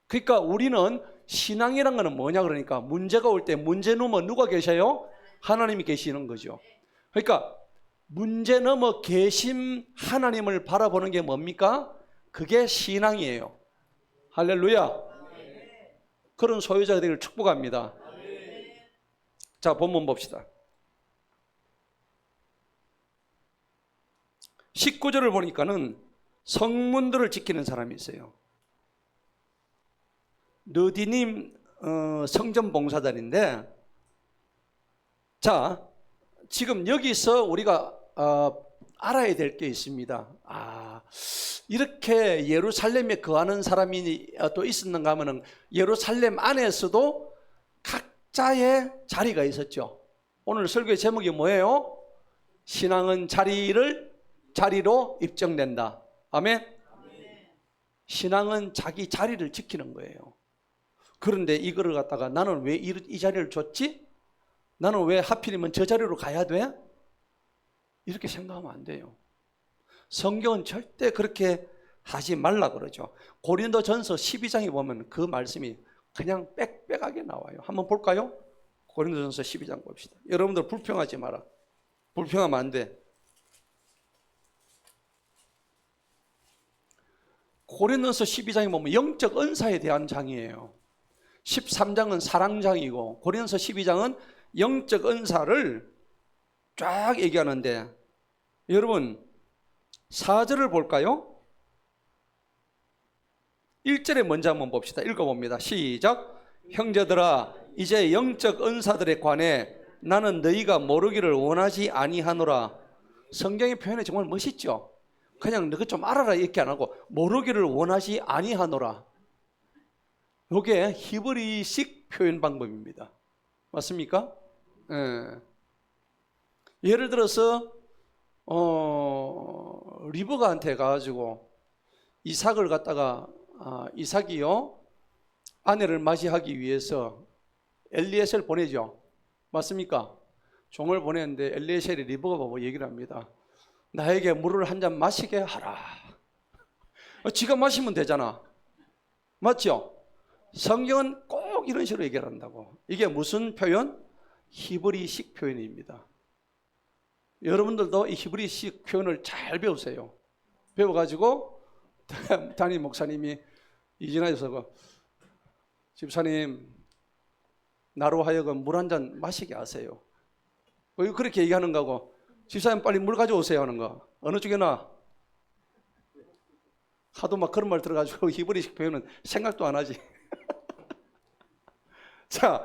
그러니까 우리는 신앙이란 거는 뭐냐 그러니까 문제가 올 때 문제 넘어 누가 계셔요? 하나님이 계시는 거죠. 그러니까 문제 넘어 계신 하나님을 바라보는 게 뭡니까? 그게 신앙이에요. 할렐루야. 그런 소유자가 되기를 축복합니다. 자, 본문 봅시다. 19절을 보니까는 성문들을 지키는 사람이 있어요. 느디님 성전 봉사단인데, 자, 지금 여기서 우리가 알아야 될 게 있습니다. 이렇게 예루살렘에 거하는 사람이 또 있었는가 하면은 예루살렘 안에서도 각자의 자리가 있었죠. 오늘 설교의 제목이 뭐예요? 신앙은 자리로 입증된다. 아멘? 신앙은 자기 자리를 지키는 거예요. 그런데 이거를 갖다가 나는 왜 이 자리를 줬지? 나는 왜 하필이면 저 자리로 가야 돼? 이렇게 생각하면 안 돼요. 성경은 절대 그렇게 하지 말라 그러죠. 고린도전서 12장에 보면 그 말씀이 그냥 빽빽하게 나와요. 한번 볼까요? 고린도전서 12장 봅시다. 여러분들 불평하지 마라. 불평하면 안 돼. 고린도전서 12장에 보면 영적 은사에 대한 장이에요. 13장은 사랑장이고 고린도전서 12장은 영적 은사를 쫙 얘기하는데, 여러분 4절을 볼까요? 1절에 먼저 한번 봅시다. 읽어봅니다. 시작. 형제들아, 이제 영적 은사들에 관해 나는 너희가 모르기를 원하지 아니하노라. 성경의 표현이 정말 멋있죠. 그냥 너가 좀 알아라 이렇게 안 하고 모르기를 원하지 아니하노라. 이게 히브리식 표현 방법입니다. 맞습니까? 예를 들어서 리브가한테 가가지고 이삭을 갖다가 이삭이요 아내를 맞이하기 위해서 엘리에셀을 보내죠. 맞습니까? 종을 보냈는데 엘리에셀이 리브가 보고 얘기를 합니다. 나에게 물을 한 잔 마시게 하라. 지가 마시면 되잖아. 맞죠? 성경은 꼭 이런 식으로 얘기를 한다고. 이게 무슨 표현? 히브리식 표현입니다. 여러분들도 이 히브리식 표현을 잘 배우세요. 배워가지고 담임 목사님이 이진아에서 집사님 나로 하여금 물 한 잔 마시게 하세요. 그렇게 얘기하는 거고, 집사님 빨리 물 가져오세요 하는 거. 어느 쪽에나 하도 막 그런 말 들어가지고 히브리식 표현은 생각도 안 하지. 자,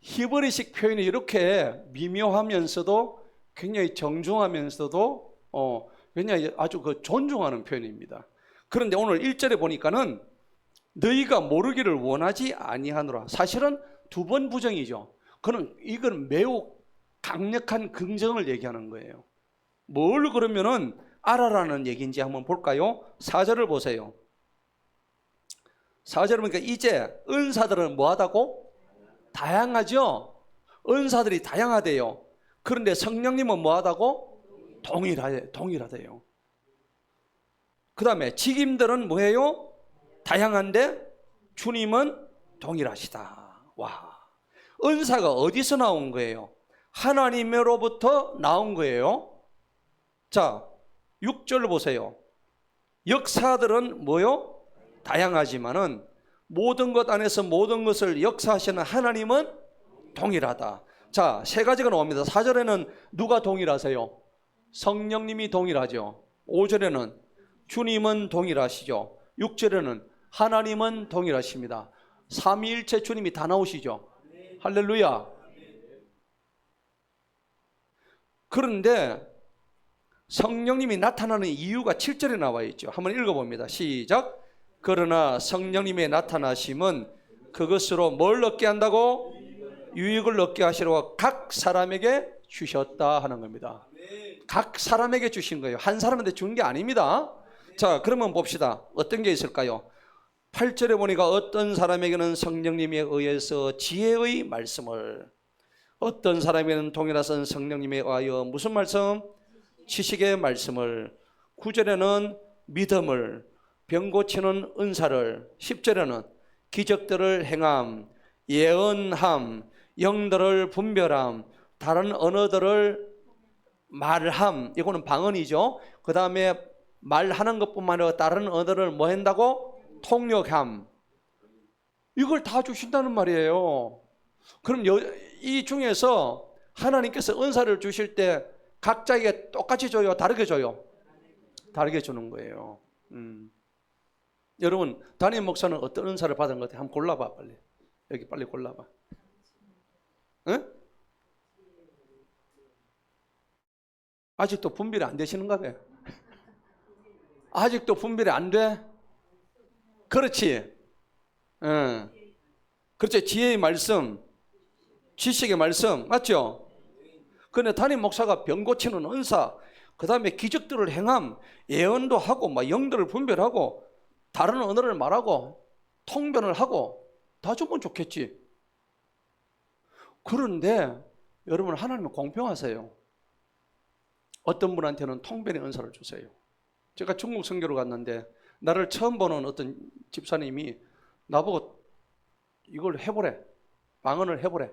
히브리식 표현이 이렇게 미묘하면서도 굉장히 정중하면서도 굉장히 아주 존중하는 표현입니다. 그런데 오늘 1절에 보니까는 너희가 모르기를 원하지 아니하노라. 사실은 두 번 부정이죠. 이건 매우 강력한 긍정을 얘기하는 거예요. 뭘 그러면은 알아라는 얘기인지 한번 볼까요? 4절을 보세요. 4절을 보니까 이제 은사들은 뭐하다고? 다양하죠. 은사들이 다양하대요. 그런데 성령님은 뭐하다고? 동일하대요. 그 다음에 직임들은 뭐예요? 다양한데 주님은 동일하시다. 와, 은사가 어디서 나온 거예요? 하나님으로부터 나온 거예요. 자, 6절 보세요. 역사들은 뭐요? 다양하지만은 모든 것 안에서 모든 것을 역사하시는 하나님은 동일하다. 자, 세 가지가 나옵니다. 4절에는 누가 동일하세요? 성령님이 동일하죠. 5절에는 주님은 동일하시죠. 6절에는 하나님은 동일하십니다. 삼위일체 주님이 다 나오시죠. 할렐루야. 그런데 성령님이 나타나는 이유가 7절에 나와 있죠. 한번 읽어봅니다. 시작. 그러나 성령님의 나타나심은 그것으로 뭘 얻게 한다고? 유익을 얻게 하시려고 각 사람에게 주셨다 하는 겁니다. 각 사람에게 주신 거예요. 한 사람한테 준 게 아닙니다. 자, 그러면 봅시다. 어떤 게 있을까요? 8절에 보니까 어떤 사람에게는 성령님에 의해서 지혜의 말씀을, 어떤 사람에게는 동일하신 성령님에 의하여 무슨 말씀? 지식의 말씀을, 9절에는 믿음을, 병 고치는 은사를, 10절에는 기적들을 행함, 예언함, 영들을 분별함, 다른 언어들을 말함. 이거는 방언이죠. 그 다음에 말하는 것뿐만 아니라 다른 언어를 뭐 한다고? 통역함. 이걸 다 주신다는 말이에요. 그럼 이 중에서 하나님께서 은사를 주실 때 각자에게 똑같이 줘요? 다르게 줘요? 다르게 주는 거예요. 여러분, 담임 목사는 어떤 은사를 받은 것 같아요? 한번 골라봐, 빨리. 여기 빨리 골라봐. 응? 아직도 분별이 안 되시는가 봐요. 아직도 분별이 안 돼? 그렇지. 응. 그렇지. 지혜의 말씀, 지식의 말씀, 맞죠? 그런데 담임 목사가 병 고치는 은사, 그 다음에 기적들을 행함, 예언도 하고, 막 영들을 분별하고, 다른 언어를 말하고, 통변을 하고, 다 주면 좋겠지. 그런데 여러분, 하나님은 공평하세요. 어떤 분한테는 통변의 은사를 주세요. 제가 중국 선교를 갔는데 나를 처음 보는 어떤 집사님이 나보고 이걸 해보래, 방언을 해보래.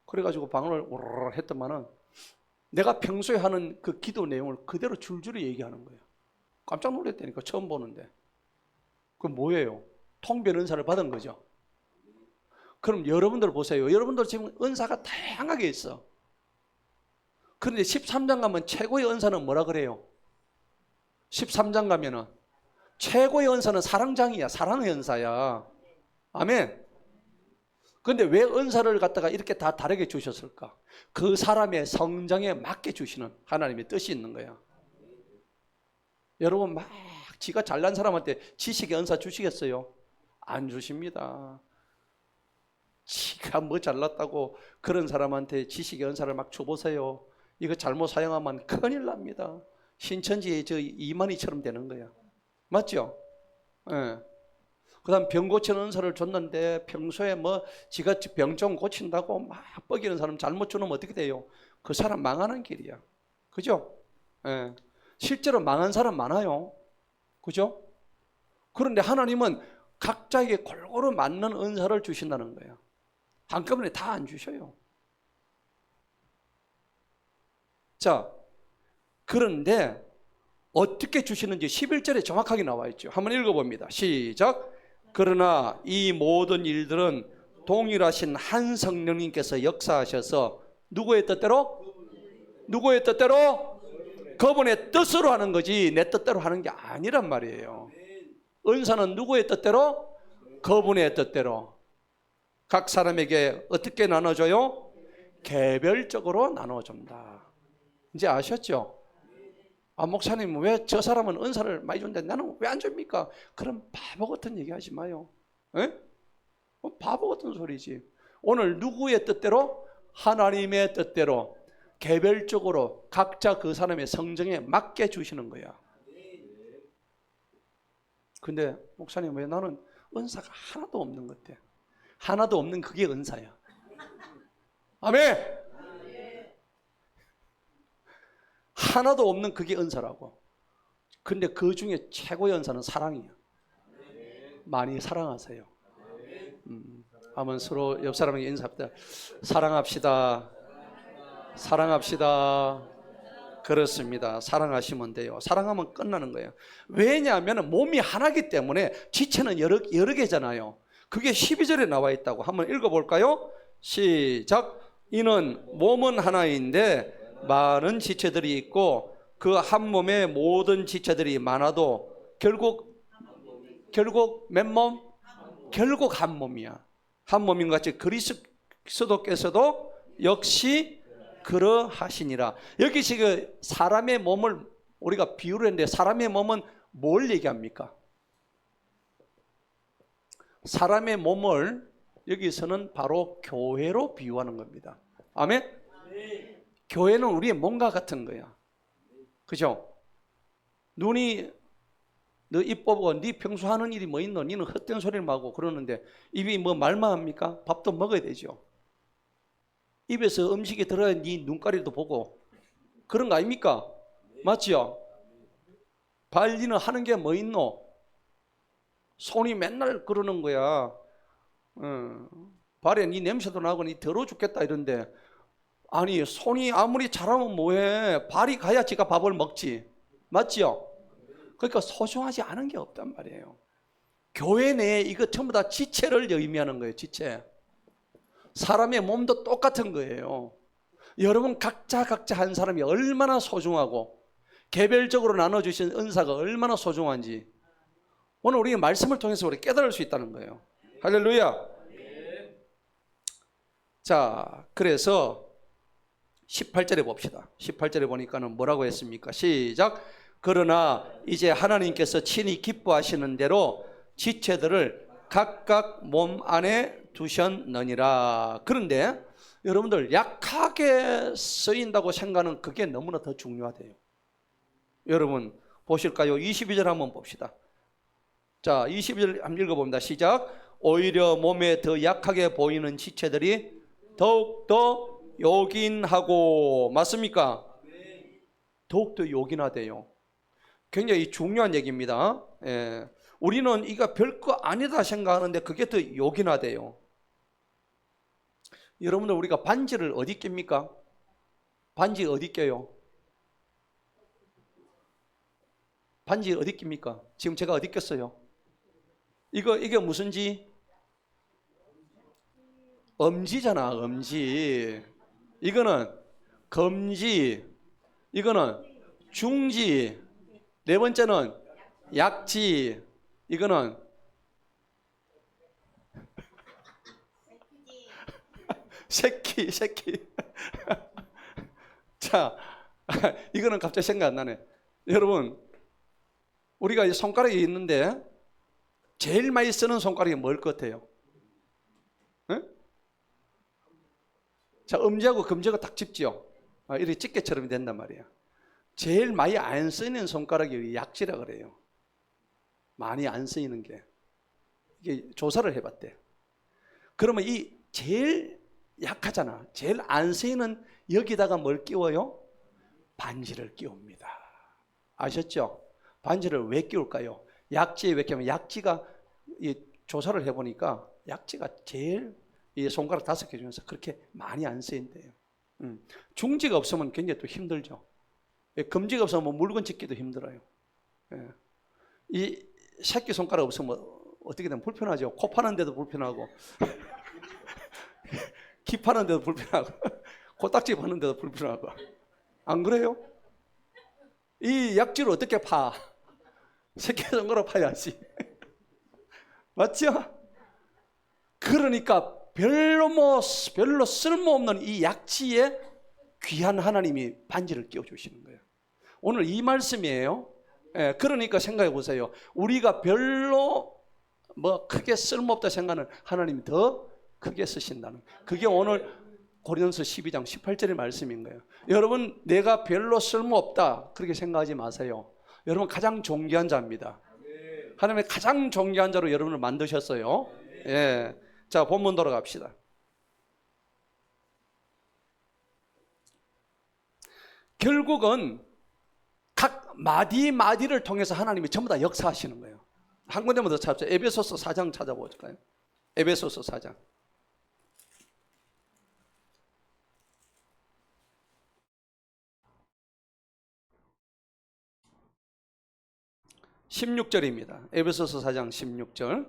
그래가지고 방언을 오르르 했더만은 내가 평소에 하는 그 기도 내용을 그대로 줄줄이 얘기하는 거예요. 깜짝 놀랐다니까, 처음 보는데. 그건 뭐예요? 통변 은사를 받은 거죠. 그럼 여러분들 보세요. 여러분들 지금 은사가 다양하게 있어. 그런데 13장 가면 최고의 은사는 뭐라 그래요? 13장 가면은 최고의 은사는 사랑장이야. 사랑의 은사야. 아멘. 그런데 왜 은사를 갖다가 이렇게 다 다르게 주셨을까? 그 사람의 성장에 맞게 주시는 하나님의 뜻이 있는 거야. 여러분, 막 지가 잘난 사람한테 지식의 은사 주시겠어요? 안 주십니다. 지가 뭐 잘났다고 그런 사람한테 지식의 은사를 막 줘보세요. 이거 잘못 사용하면 큰일 납니다. 신천지의 저 이만희처럼 되는 거야. 맞죠? 예. 그 다음 병 고치는 은사를 줬는데 평소에 뭐 지가 병 좀 고친다고 막 뻐기는 사람 잘못 주면 어떻게 돼요? 그 사람 망하는 길이야. 그죠? 예. 실제로 망한 사람 많아요. 그죠? 그런데 하나님은 각자에게 골고루 맞는 은사를 주신다는 거예요. 한꺼번에 다 안 주셔요. 자, 그런데 어떻게 주시는지 11절에 정확하게 나와 있죠. 한번 읽어봅니다. 시작. 그러나 이 모든 일들은 동일하신 한 성령님께서 역사하셔서 누구의 뜻대로? 누구의 뜻대로? 그분의 뜻으로 하는 거지 내 뜻대로 하는 게 아니란 말이에요. 은사는 누구의 뜻대로? 그분의 뜻대로. 각 사람에게 어떻게 나눠줘요? 개별적으로 나눠준다. 이제 아셨죠? 아, 목사님 왜 저 사람은 은사를 많이 준대 나는 왜 안 줍니까? 그럼 바보 같은 얘기 하지 마요. 에? 바보 같은 소리지. 오늘 누구의 뜻대로? 하나님의 뜻대로 개별적으로 각자 그 사람의 성정에 맞게 주시는 거야. 근데 목사님 왜 나는 은사가 하나도 없는 것 같아? 하나도 없는 그게 은사야. 아멘. 하나도 없는 그게 은사라고. 근데 그 중에 최고의 은사는 사랑이야. 많이 사랑하세요. 한번 서로 옆 사람에게 인사합니다. 사랑합시다. 사랑합시다. 그렇습니다. 사랑하시면 돼요. 사랑하면 끝나는 거예요. 왜냐하면 몸이 하나이기 때문에 지체는 여러 개잖아요. 그게 12절에 나와 있다고. 한번 읽어볼까요? 시작. 이는 몸은 하나인데 많은 지체들이 있고 그 한 몸에 모든 지체들이 많아도 결국 몇 몸? 결국 한 몸이야. 한 몸인 것 같이 그리스도께서도 역시 그러하시니라. 여기 지금 사람의 몸을 우리가 비유를 했는데 사람의 몸은 뭘 얘기합니까? 사람의 몸을 여기서는 바로 교회로 비유하는 겁니다. 아멘? 교회는 우리의 몸과 같은 거야. 그죠? 눈이 너 입 보고 네 평소 하는 일이 뭐 있노? 너는 헛된 소리를 하고 그러는데 입이 뭐 말만 합니까? 밥도 먹어야 되죠. 입에서 음식이 들어야 네 눈가리도 보고 그런 거 아닙니까? 맞지요? 관리는 하는 게 뭐 있노? 손이 맨날 그러는 거야. 발에 니 냄새도 나고 니 더러워 죽겠다 이런데, 아니 손이 아무리 잘하면 뭐해? 발이 가야 지가 밥을 먹지. 맞지요? 그러니까 소중하지 않은 게 없단 말이에요. 교회 내에 이거 전부 다 지체를 의미하는 거예요. 지체. 사람의 몸도 똑같은 거예요. 여러분 각자 한 사람이 얼마나 소중하고 개별적으로 나눠주신 은사가 얼마나 소중한지 오늘 우리 말씀을 통해서 우리 깨달을 수 있다는 거예요. 할렐루야. 자, 그래서 18절에 봅시다. 18절에 보니까는 뭐라고 했습니까? 시작. 그러나 이제 하나님께서 친히 기뻐하시는 대로 지체들을 각각 몸 안에 두셨느니라. 그런데 여러분들 약하게 쓰인다고 생각하는 그게 너무나 더 중요하대요. 여러분 보실까요? 22절 한번 봅시다. 자, 22절 한번 읽어봅니다. 시작. 오히려 몸에 더 약하게 보이는 지체들이 더욱더 요긴하고, 맞습니까? 더욱더 요긴하대요. 굉장히 중요한 얘기입니다. 예. 우리는 이거 별거 아니다 생각하는데 그게 더 요긴하대요. 여러분들 우리가 반지를 어디 낍니까? 반지 어디 껴요? 반지 어디 낍니까? 지금 제가 어디 꼈어요? 이게 무슨 지? 엄지잖아, 엄지. 이거는 검지, 이거는 중지, 네 번째는 약지, 이거는 새끼. 자, 이거는 갑자기 생각 안 나네. 여러분, 우리가 이 손가락이 있는데 제일 많이 쓰는 손가락이 뭘 것 같아요? 네? 자, 엄지하고 검지가 딱 짚지요. 이렇게 집게처럼 된단 말이야. 제일 많이 안 쓰이는 손가락이 약지라 그래요. 많이 안 쓰이는 게. 이게 조사를 해봤대. 그러면 이 제일 약하잖아. 제일 안 쓰이는 여기다가 뭘 끼워요? 반지를 끼웁니다. 아셨죠? 반지를 왜 끼울까요? 약지에 왜 끼우면 약지가 이 조사를 해보니까 약지가 제일 이 손가락 5개 중에서 그렇게 많이 안 쓰인대요. 중지가 없으면 굉장히 또 힘들죠. 검지가 없으면 물건 짚기도 힘들어요. 이 새끼 손가락 없으면 어떻게 되면 불편하죠. 코 파는 데도 불편하고 귀 파는 데도 불편하고 코딱지 파는 데도 불편하고. 안 그래요? 이 약지를 어떻게 파? 새끼 손가락 파야지. 맞죠? 그러니까 별로 쓸모없는 이 약지에 귀한 하나님이 반지를 끼워주시는 거예요. 오늘 이 말씀이에요. 예, 그러니까 생각해 보세요. 우리가 별로 크게 쓸모없다 생각하는 하나님이 더 크게 쓰신다는, 그게 오늘 고린도서 12장 18절의 말씀인 거예요. 여러분, 내가 별로 쓸모없다 그렇게 생각하지 마세요. 여러분 가장 존귀한 자입니다. 하나님의 가장 존귀한 자로 여러분을 만드셨어요. 예. 자, 본문 돌아갑시다. 결국은 각 마디를 통해서 하나님이 전부 다 역사하시는 거예요. 한 군데만 더 찾자. 에베소서 4장 찾아볼까요? 에베소서 4장. 16절입니다. 에베소서 4장 16절.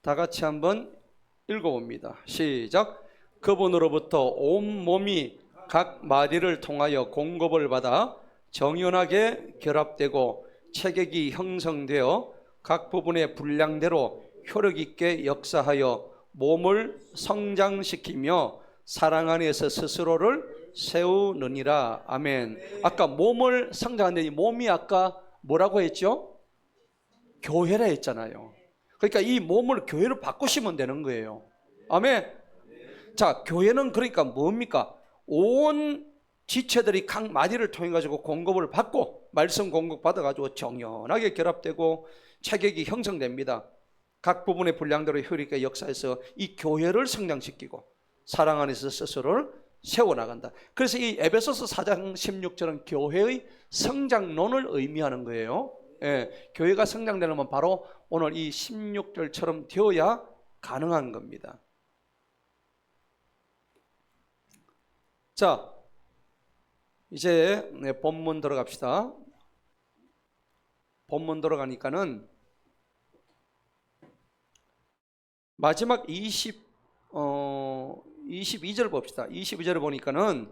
다 같이 한번 읽어봅니다. 시작. 그분으로부터 온 몸이 각 마디를 통하여 공급을 받아 정연하게 결합되고 체격이 형성되어 각 부분의 분량대로 효력 있게 역사하여 몸을 성장시키며 사랑 안에서 스스로를 세우느니라. 아멘. 아까 몸을 성장하는데 이 몸이 아까 뭐라고 했죠? 교회라 했잖아요. 그러니까 이 몸을 교회로 바꾸시면 되는 거예요. 아멘. 자, 교회는 그러니까 뭡니까? 온 지체들이 각 마디를 통해 가지고 공급을 받고 말씀 공급 받아 가지고 정연하게 결합되고 체격이 형성됩니다. 각 부분의 분량대로 효력있게 역사해서 이 교회를 성장시키고 사랑 안에서 스스로를 세워나간다. 그래서 이 에베소서 4장 16절은 교회의 성장론을 의미하는 거예요. 예, 교회가 성장되려면 바로 오늘 이 16절처럼 되어야 가능한 겁니다. 자, 이제 본문 들어갑시다. 본문 들어가니까는 마지막 22절 봅시다. 22절을 보니까는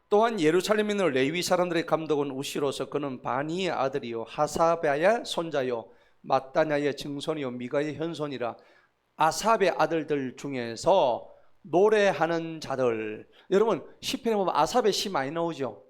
또한 예루살렘에 있는 레위 사람들의 감독은 우시로서 그는 바니의 아들이요 하사베의 손자요 마따냐의 증손이요 미가의 현손이라. 아삽의 아들들 중에서 노래하는 자들. 여러분 시편에 보면 아삽의 시 많이 나오죠.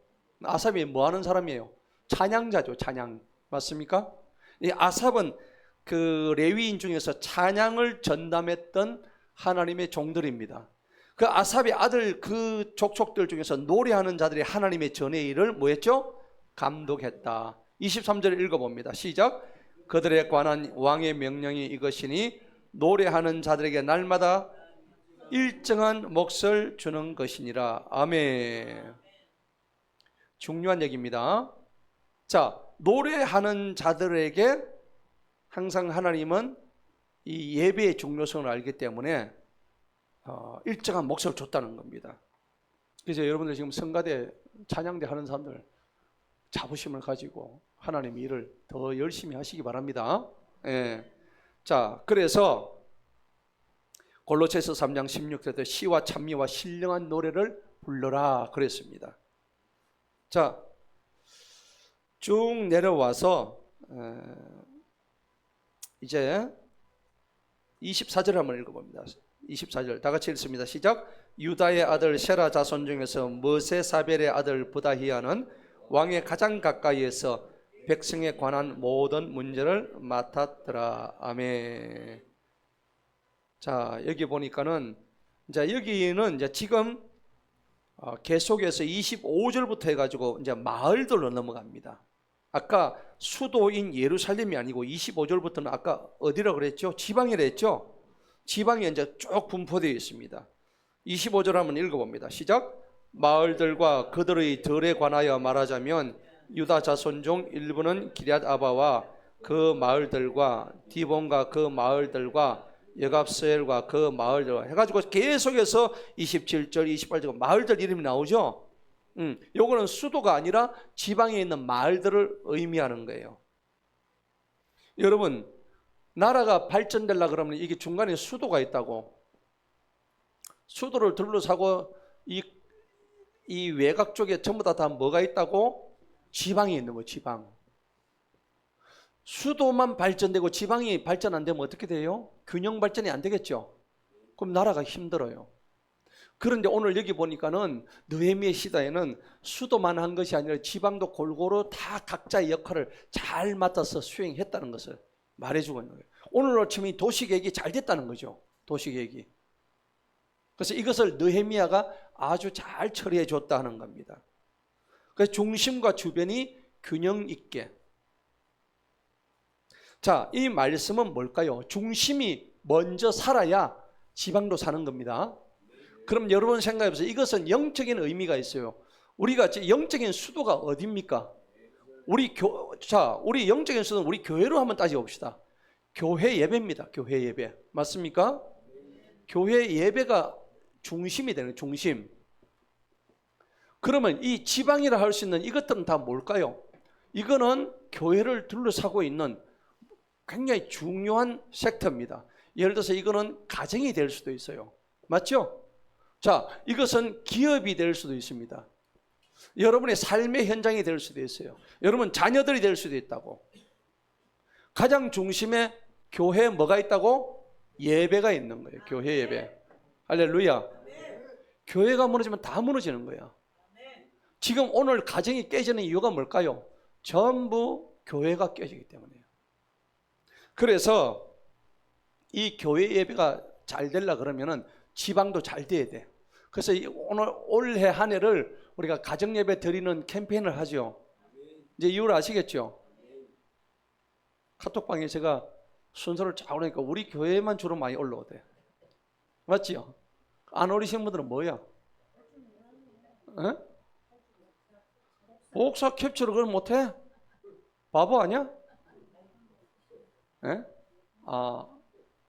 아삽이 뭐 하는 사람이에요? 찬양자죠. 찬양. 맞습니까? 이 아삽은 그 레위인 중에서 찬양을 전담했던 하나님의 종들입니다. 그 아삽의 아들 그 족속들 중에서 노래하는 자들이 하나님의 전의 일을 뭐 했죠? 감독했다. 23절을 읽어봅니다. 시작. 그들에 관한 왕의 명령이 이것이니 노래하는 자들에게 날마다 일정한 몫을 주는 것이니라. 아멘. 중요한 얘기입니다. 자, 노래하는 자들에게 항상 하나님은 이 예배의 중요성을 알기 때문에 일정한 몫을 줬다는 겁니다. 그래서 여러분들 지금 성가대 찬양대 하는 사람들 자부심을 가지고 하나님 일을 더 열심히 하시기 바랍니다. 예. 자, 그래서 골로새서 3장 16절에 시와 찬미와 신령한 노래를 불러라 그랬습니다. 자, 쭉 내려와서 이제 24절 한번 읽어봅니다. 24절 다 같이 읽습니다. 시작. 유다의 아들 세라 자손 중에서 머세사벨의 아들 부다히야는 왕의 가장 가까이에서 백성에 관한 모든 문제를 맡았더라. 아멘. 자, 여기 보니까는 이제 여기는 이제 지금 계속해서 25절부터 해가지고 이제 마을들로 넘어갑니다. 아까 수도인 예루살렘이 아니고 25절부터는 아까 어디라 그랬죠? 지방이라 했죠? 지방이 이제 쭉 분포되어 있습니다. 25절 한번 읽어봅니다. 시작. 마을들과 그들의 들에 관하여 말하자면 유다 자손 중 일부는 기럇 아바와 그 마을들과 디본과 그 마을들과 여갑스엘과 그 마을들 해가지고 계속해서 27절 28절 마을들 이름이 나오죠. 요거는 수도가 아니라 지방에 있는 마을들을 의미하는 거예요. 여러분 나라가 발전되려 그러면 이게 중간에 수도가 있다고. 수도를 둘러싸고 이 외곽 쪽에 전부 다 뭐가 있다고? 지방이 있는 거예요. 지방. 수도만 발전되고 지방이 발전 안 되면 어떻게 돼요? 균형 발전이 안 되겠죠. 그럼 나라가 힘들어요. 그런데 오늘 여기 보니까는 느헤미야 시대에는 수도만 한 것이 아니라 지방도 골고루 다 각자의 역할을 잘 맡아서 수행했다는 것을 말해주고 있는 거예요. 오늘 아침에 이 도시계획이 잘 됐다는 거죠. 도시계획이. 그래서 이것을 느헤미야가 아주 잘 처리해 줬다 하는 겁니다. 그래서 중심과 주변이 균형 있게. 자, 이 말씀은 뭘까요? 중심이 먼저 살아야 지방도 사는 겁니다. 그럼 여러분 생각해 보세요. 이것은 영적인 의미가 있어요. 우리가 영적인 수도가 어디입니까? 우리 영적인 수도는 우리 교회로 한번 따져봅시다. 교회 예배입니다. 교회 예배. 맞습니까? 교회 예배가 중심이 되는 중심. 그러면 이 지방이라 할 수 있는 이것들은 다 뭘까요? 이거는 교회를 둘러싸고 있는 굉장히 중요한 섹터입니다. 예를 들어서 이거는 가정이 될 수도 있어요. 맞죠? 자, 이것은 기업이 될 수도 있습니다. 여러분의 삶의 현장이 될 수도 있어요. 여러분 자녀들이 될 수도 있다고. 가장 중심에 교회에 뭐가 있다고? 예배가 있는 거예요. 교회 예배. 할렐루야. 교회가 무너지면 다 무너지는 거야. 지금 오늘 가정이 깨지는 이유가 뭘까요? 전부 교회가 깨지기 때문이에요. 그래서 이 교회 예배가 잘 되려 그러면은 지방도 잘 돼야 돼. 그래서 올해 한 해를 우리가 가정 예배 드리는 캠페인을 하죠. 이제 이유를 아시겠죠? 카톡방에 제가 순서를 쫙 오니까 우리 교회만 주로 많이 올라오대. 맞지요? 안 오리신 분들은 뭐야? 에? 목사 캡처를 그걸 못해? 바보 아니야? 에? 아,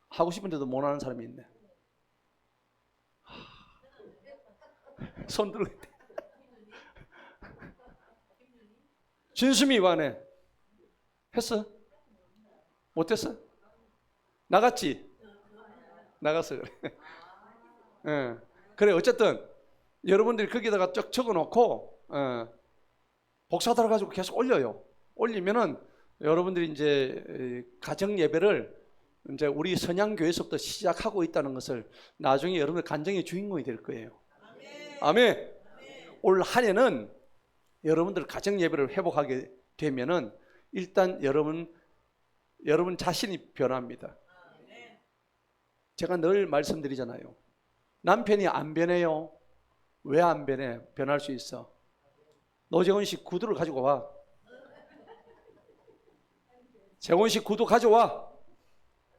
하고 싶은데도 못하는 사람이 있네. 손 들고 있대. 진수미 이완해. 했어? 못했어? 나갔지? 나갔어 그래. 예. 그래 어쨌든 여러분들이 거기다가 쭉 적어놓고 복사 들어가지고 계속 올려요. 올리면은 여러분들이 이제 가정 예배를 이제 우리 선양교회에서부터 시작하고 있다는 것을 나중에 여러분들 간증의 주인공이 될 거예요. 아멘. 올 한 해는 여러분들 가정 예배를 회복하게 되면은 일단 여러분 자신이 변합니다. 제가 늘 말씀드리잖아요. 남편이 안 변해요. 왜 안 변해? 변할 수 있어. 노재훈 씨 구두를 가지고 와. 재훈 씨 구두 가져와.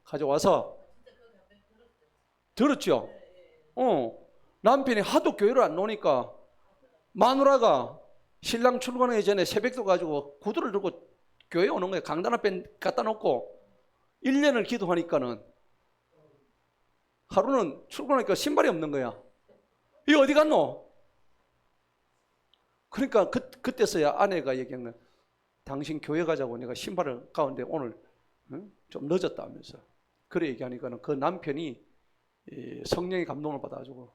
가져와서 들었죠? 남편이 하도 교회를 안 나오니까 마누라가 신랑 출근하기 전에 새벽도 가지고 구두를 들고 교회 오는 거예요. 강단 앞에 갖다 놓고 1년을 기도하니까는 하루는 출근하니까 신발이 없는 거야. 이 어디 갔노? 그러니까 그때서야 아내가 얘기한 거야. 당신 교회 가자고 내가 신발을 가운데 오늘 좀 늦었다 하면서 그래 얘기하니까는 그 남편이 성령의 감동을 받아가지고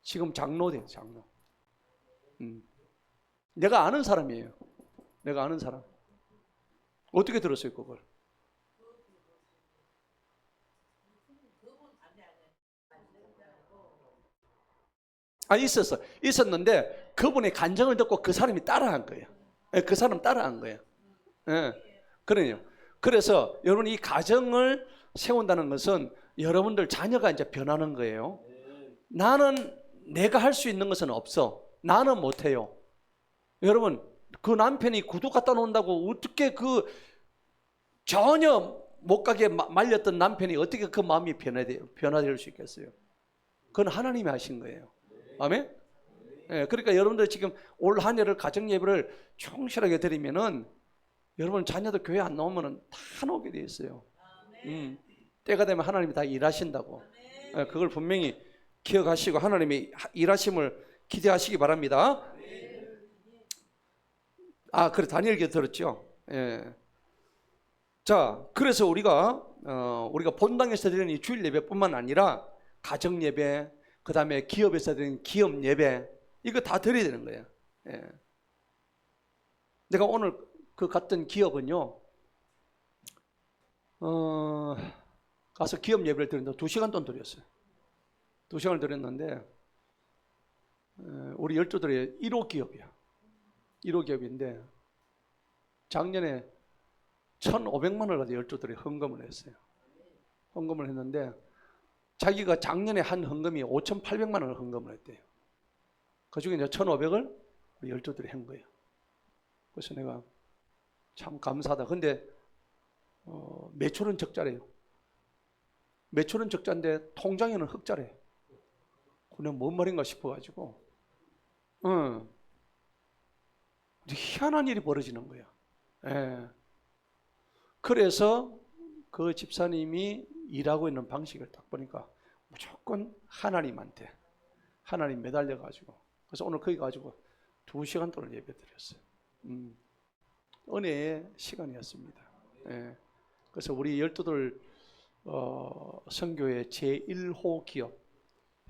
지금 장로 돼. 장로. 내가 아는 사람이에요. 내가 아는 사람. 어떻게 들었어요 그걸? 있었는데 그분의 간증을 듣고 그 사람이 따라한 거예요. 그 사람 따라한 거예요. 그래요. 그래서 여러분 이 가정을 세운다는 것은 여러분들 자녀가 이제 변하는 거예요. 나는 내가 할 수 있는 것은 없어. 나는 못해요. 여러분 그 남편이 구두 갖다 놓는다고 어떻게 그 전혀 못 가게 말렸던 남편이 어떻게 그 마음이 변화될 수 있겠어요? 그건 하나님이 하신 거예요. 아멘? 그러니까 여러분들 지금 올 한 해를 가정 예배를 충실하게 드리면은 여러분 자녀들 교회 안 나오면은 다 나오게 돼 있어요. 때가 되면 하나님이 다 일하신다고. 그걸 분명히 기억하시고 하나님이 일하심을 기대하시기 바랍니다. 그래 다니엘기 들었죠. 자, 그래서 우리가 본당에서 드리는 이 주일 예배뿐만 아니라 가정 예배, 그 다음에 기업에서 드리는 기업 예배 이거 다 드려야 되는 거예요. 내가 오늘 그 갔던 기업은요, 가서 기업 예배를 드렸는데 2시간 동안 드렸어요. 2시간을 드렸는데 우리 열조들의 1호 기업이야. 1호 기업인데 작년에 1,500만 원을 가지고 열조들이 헌금을 했어요. 헌금을 했는데 자기가 작년에 한 헌금이 5,800만 원을 헌금을 했대요. 그중에 이제 1,500을 우리 열조들이 한 거예요. 그래서 내가 참 감사하다. 근데 매출은 적자래요. 매출은 적자인데 통장에는 흑자래. 그냥 뭔 말인가 싶어가지고 희한한 일이 벌어지는 거야. 그래서 그 집사님이 일하고 있는 방식을 딱 보니까 무조건 하나님한테 하나님 매달려가지고 그래서 오늘 거기 가지고 2시간 동안 예배 드렸어요. 은혜의 시간이었습니다. 그래서 우리 열두들 선교회 제1호 기업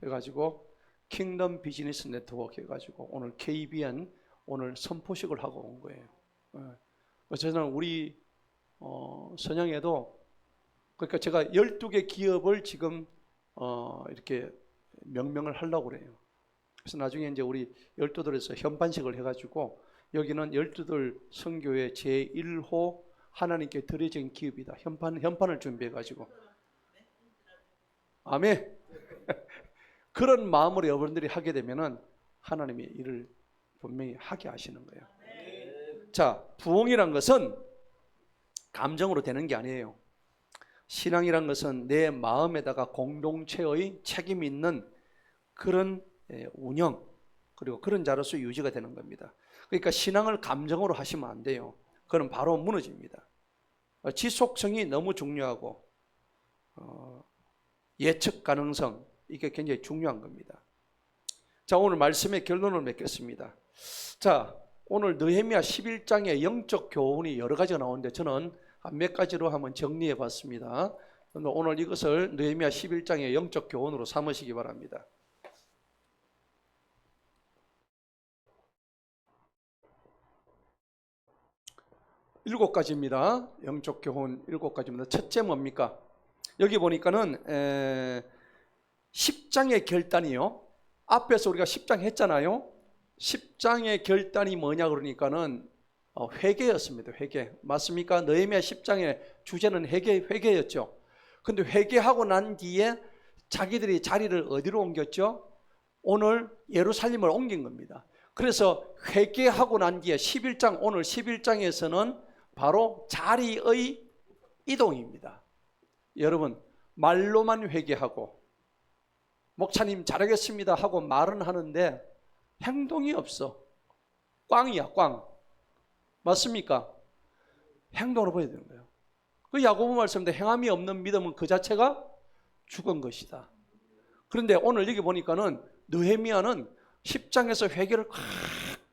해가지고 킹덤 비즈니스 네트워크 해가지고 오늘 KBN 오늘 선포식을 하고 온 거예요. 그래서 저는 우리 선양에도 그러니까 제가 12개 기업을 지금 이렇게 명명을 하려고 그래요. 그래서 나중에 이제 우리 열두들에서 현판식을 해가지고 여기는 열두들 선교회 제1호 하나님께 드려진 기업이다. 현판을 준비해가지고 아멘. 그런 마음으로 여러분들이 하게 되면은 하나님이 일을 분명히 하게 하시는 거예요. 자, 부흥이란 것은 감정으로 되는 게 아니에요. 신앙이란 것은 내 마음에다가 공동체의 책임 있는 그런 운영, 그리고 그런 자로서 유지가 되는 겁니다. 그러니까 신앙을 감정으로 하시면 안 돼요. 그럼 바로 무너집니다. 지속성이 너무 중요하고 예측 가능성, 이게 굉장히 중요한 겁니다. 자, 오늘 말씀의 결론을 맺겠습니다. 자, 오늘 느헤미야 11장의 영적 교훈이 여러 가지가 나오는데 저는 몇 가지로 한번 정리해 봤습니다. 오늘 이것을 느헤미야 11장의 영적 교훈으로 삼으시기 바랍니다. 7가지입니다. 영적 교훈 7가지입니다. 첫째 뭡니까? 여기 보니까는 10장의 결단이요. 앞에서 우리가 10장 했잖아요. 10장의 결단이 뭐냐 그러니까는 회개였습니다. 회개. 맞습니까? 느헤미야 10장의 주제는 회개였죠. 근데 회개하고 난 뒤에 자기들이 자리를 어디로 옮겼죠? 오늘 예루살렘을 옮긴 겁니다. 그래서 회개하고 난 뒤에 11장, 오늘 11장에서는 바로 자리의 이동입니다. 여러분, 말로만 회개하고 목사님 잘하겠습니다 하고 말은 하는데 행동이 없어. 꽝이야, 꽝. 맞습니까? 행동으로 보여야 되는 거예요. 그 야고보 말씀인데 행함이 없는 믿음은 그 자체가 죽은 것이다. 그런데 오늘 여기 보니까는 느헤미야는 10장에서 회개를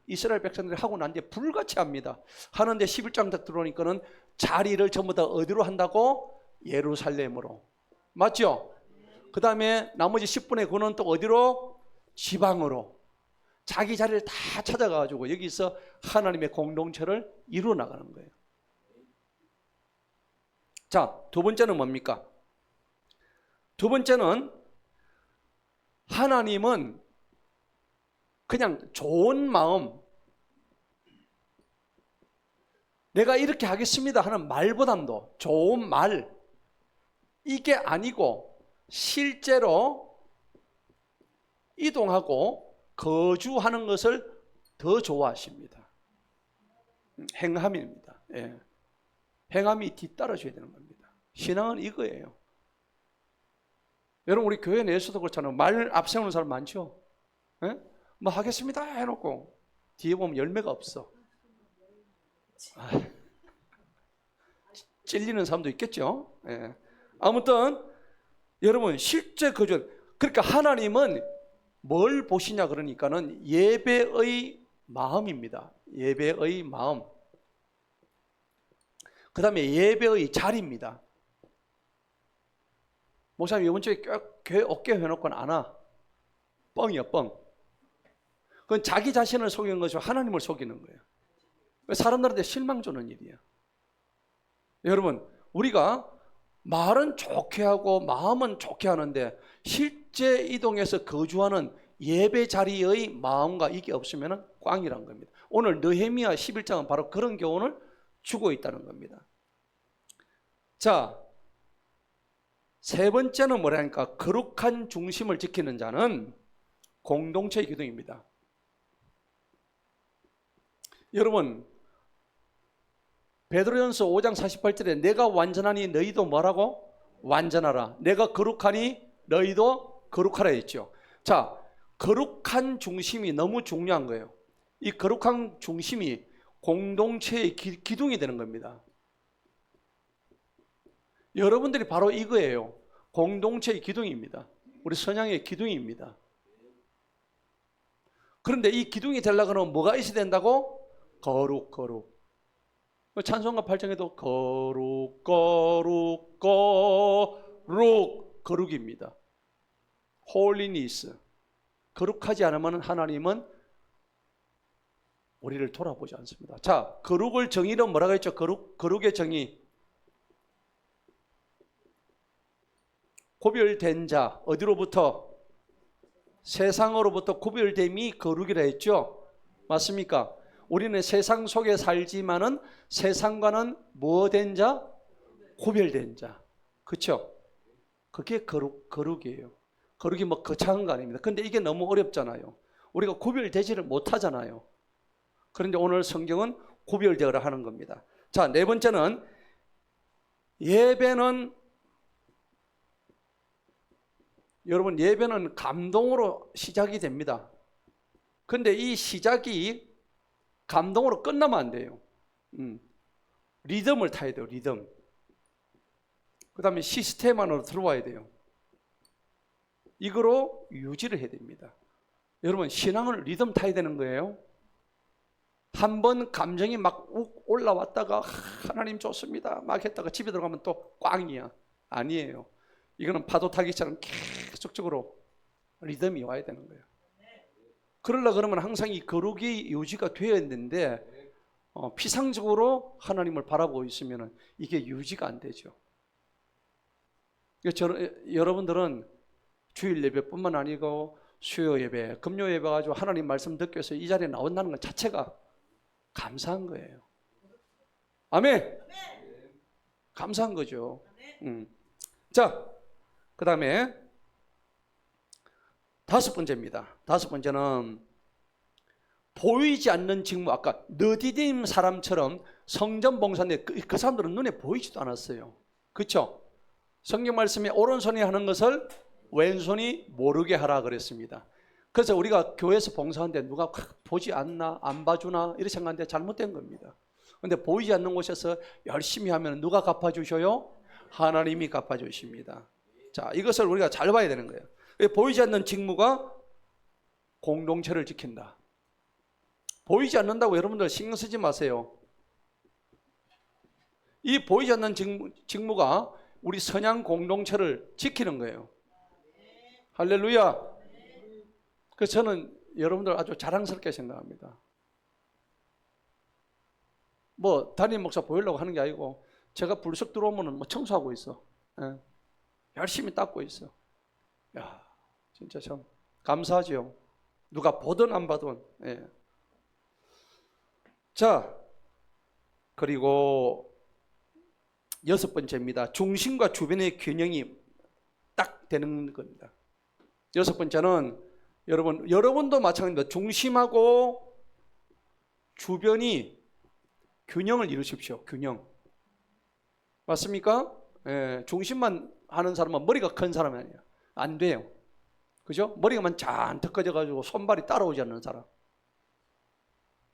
이스라엘 백성들이 하고 난 뒤에 불같이 합니다. 하는데 11장 딱 들어오니까는 자리를 전부 다 어디로 한다고? 예루살렘으로. 맞죠? 그 다음에 나머지 10분의 9는 또 어디로? 지방으로. 자기 자리를 다 찾아가지고 여기서 하나님의 공동체를 이루어 나가는 거예요. 자, 두 번째는 뭡니까? 두 번째는 하나님은 그냥 좋은 마음, 내가 이렇게 하겠습니다 하는 말보담도 좋은 말, 이게 아니고 실제로 이동하고 거주하는 것을 더 좋아하십니다. 행함입니다. 예. 행함이 뒤따라줘야 되는 겁니다. 신앙은 이거예요. 여러분, 우리 교회 내에서도 그렇잖아요. 말 앞세우는 사람 많죠? 예? 뭐 하겠습니다 해놓고 뒤에 보면 열매가 없어. 찔리는 사람도 있겠죠. 예. 아무튼 여러분, 실제 거주, 그러니까 하나님은 뭘 보시냐 그러니까는 예배의 마음입니다. 예배의 마음. 그 다음에 예배의 자리입니다. 목사님 이번 주에 교회 어깨 해놓고는 안 와. 뻥이야, 뻥. 그건 자기 자신을 속이는 것이고 하나님을 속이는 거예요. 사람들한테 실망 주는 일이에요. 여러분, 우리가 말은 좋게 하고 마음은 좋게 하는데 실제 이동해서 거주하는 예배 자리의 마음과 이게 없으면 꽝이란 겁니다. 오늘 느헤미야 11장은 바로 그런 교훈을 주고 있다는 겁니다. 자, 세 번째는 뭐라니까? 거룩한 중심을 지키는 자는 공동체의 기둥입니다. 여러분, 베드로전서 5장 48절에 내가 완전하니 너희도 뭐라고? 완전하라. 내가 거룩하니 너희도 거룩하라 했죠. 자, 거룩한 중심이 너무 중요한 거예요. 이 거룩한 중심이 공동체의 기둥이 되는 겁니다. 여러분들이 바로 이거예요. 공동체의 기둥입니다. 우리 선양의 기둥입니다. 그런데 이 기둥이 되려고 하면 뭐가 있어야 된다고? 거룩. 찬송가 8장에도 거룩입니다. 홀리니스. 거룩하지 않으면 하나님은 우리를 돌아보지 않습니다. 자, 거룩을 정의로 뭐라고 했죠? 거룩의 정의. 구별된 자, 어디로부터? 세상으로부터 구별됨이 거룩이라 했죠? 맞습니까? 우리는 세상 속에 살지만은 세상과는 뭐 된 자? 구별된 자. 그렇죠? 그게 거룩이에요. 거룩이 뭐 거창한 거 아닙니다. 근데 이게 너무 어렵잖아요. 우리가 구별되지를 못하잖아요. 그런데 오늘 성경은 구별되어라 하는 겁니다. 자, 네 번째는 예배는, 여러분, 예배는 감동으로 시작이 됩니다. 근데 이 시작이 감동으로 끝나면 안 돼요. 리듬을 타야 돼요. 리듬. 그 다음에 시스템 안으로 들어와야 돼요. 이거로 유지를 해야 됩니다. 여러분, 신앙은 리듬 타야 되는 거예요. 한번 감정이 막 올라왔다가 하나님 좋습니다 막 했다가 집에 들어가면 또 꽝이야. 아니에요. 이거는 파도 타기처럼 계속적으로 리듬이 와야 되는 거예요. 그러려고 그러면 항상 이 거룩이 유지가 되어야 했는데 피상적으로 하나님을 바라보고 있으면 이게 유지가 안 되죠. 여러분들은 주일 예배뿐만 아니고 수요 예배, 금요 예배 가지고 하나님 말씀 듣기 위해서 이 자리에 나온다는 것 자체가 감사한 거예요. 아멘. 감사한 거죠. 자, 그 다음에 다섯 번째입니다. 다섯 번째는 보이지 않는 직무. 아까 느디딤 사람처럼 성전 봉사인데 그 사람들은 눈에 보이지도 않았어요. 그렇죠? 성경 말씀에 오른손이 하는 것을 왼손이 모르게 하라 그랬습니다. 그래서 우리가 교회에서 봉사하는데 누가 보지 않나 안 봐주나 이렇게 생각하는데 잘못된 겁니다. 그런데 보이지 않는 곳에서 열심히 하면 누가 갚아주셔요? 하나님이 갚아주십니다. 자, 이것을 우리가 잘 봐야 되는 거예요. 보이지 않는 직무가 공동체를 지킨다. 보이지 않는다고 여러분들 신경 쓰지 마세요. 이 보이지 않는 직무가 우리 선양 공동체를 지키는 거예요. 할렐루야. 그래서 저는 여러분들 아주 자랑스럽게 생각합니다. 뭐 담임 목사 보이려고 하는 게 아니고 제가 불쑥 들어오면 뭐 청소하고 있어. 예. 열심히 닦고 있어. 야, 진짜 참 감사하죠. 누가 보든 안 봐든. 예. 자, 그리고 여섯 번째입니다. 중심과 주변의 균형이 딱 되는 겁니다. 여섯 번째는 여러분도 마찬가지입니다. 중심하고 주변이 균형을 이루십시오. 균형. 맞습니까? 예, 중심만 하는 사람은 머리가 큰 사람이 아니에요. 안 돼요. 그죠? 머리가만 잔뜩 커져가지고 손발이 따라오지 않는 사람.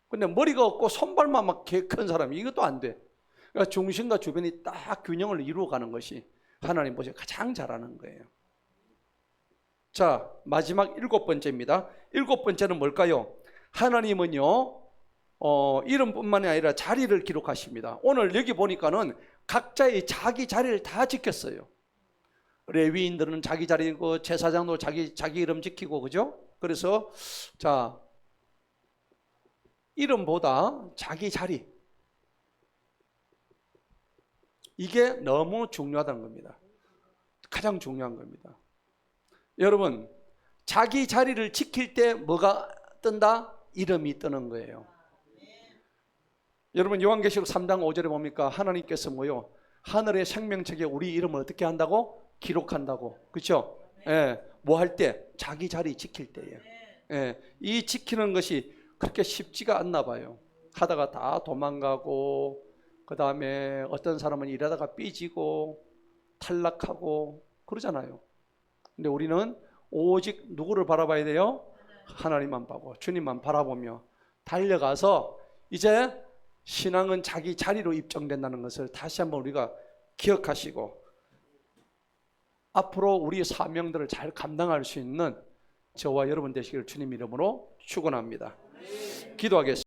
근데 머리가 없고 손발만 막 큰 사람이 이것도 안 돼. 그러니까 중심과 주변이 딱 균형을 이루어가는 것이 하나님 보시기에 가장 잘하는 거예요. 자, 마지막 일곱 번째입니다. 일곱 번째는 뭘까요? 하나님은요, 이름뿐만이 아니라 자리를 기록하십니다. 오늘 여기 보니까는 각자의 자기 자리를 다 지켰어요. 레위인들은 자기 자리고 제사장도 자기 이름 지키고, 그죠? 그래서 자, 이름보다 자기 자리, 이게 너무 중요하다는 겁니다. 가장 중요한 겁니다. 여러분, 자기 자리를 지킬 때 뭐가 뜬다? 이름이 뜨는 거예요. 여러분, 요한계시록 3장 5절에 봅니까? 하나님께서 뭐요? 하늘의 생명책에 우리 이름을 어떻게 한다고? 기록한다고. 그렇죠? 예, 뭐 할 때? 자기 자리 지킬 때예요. 예, 이 지키는 것이 그렇게 쉽지가 않나 봐요. 하다가 다 도망가고, 그 다음에 어떤 사람은 일하다가 삐지고 탈락하고 그러잖아요. 근데 우리는 오직 누구를 바라봐야 돼요? 하나님만 보고 주님만 바라보며 달려가서 이제 신앙은 자기 자리로 입증된다는 것을 다시 한번 우리가 기억하시고 앞으로 우리의 사명들을 잘 감당할 수 있는 저와 여러분 되시기를 주님 이름으로 축원합니다. 기도하겠습니다.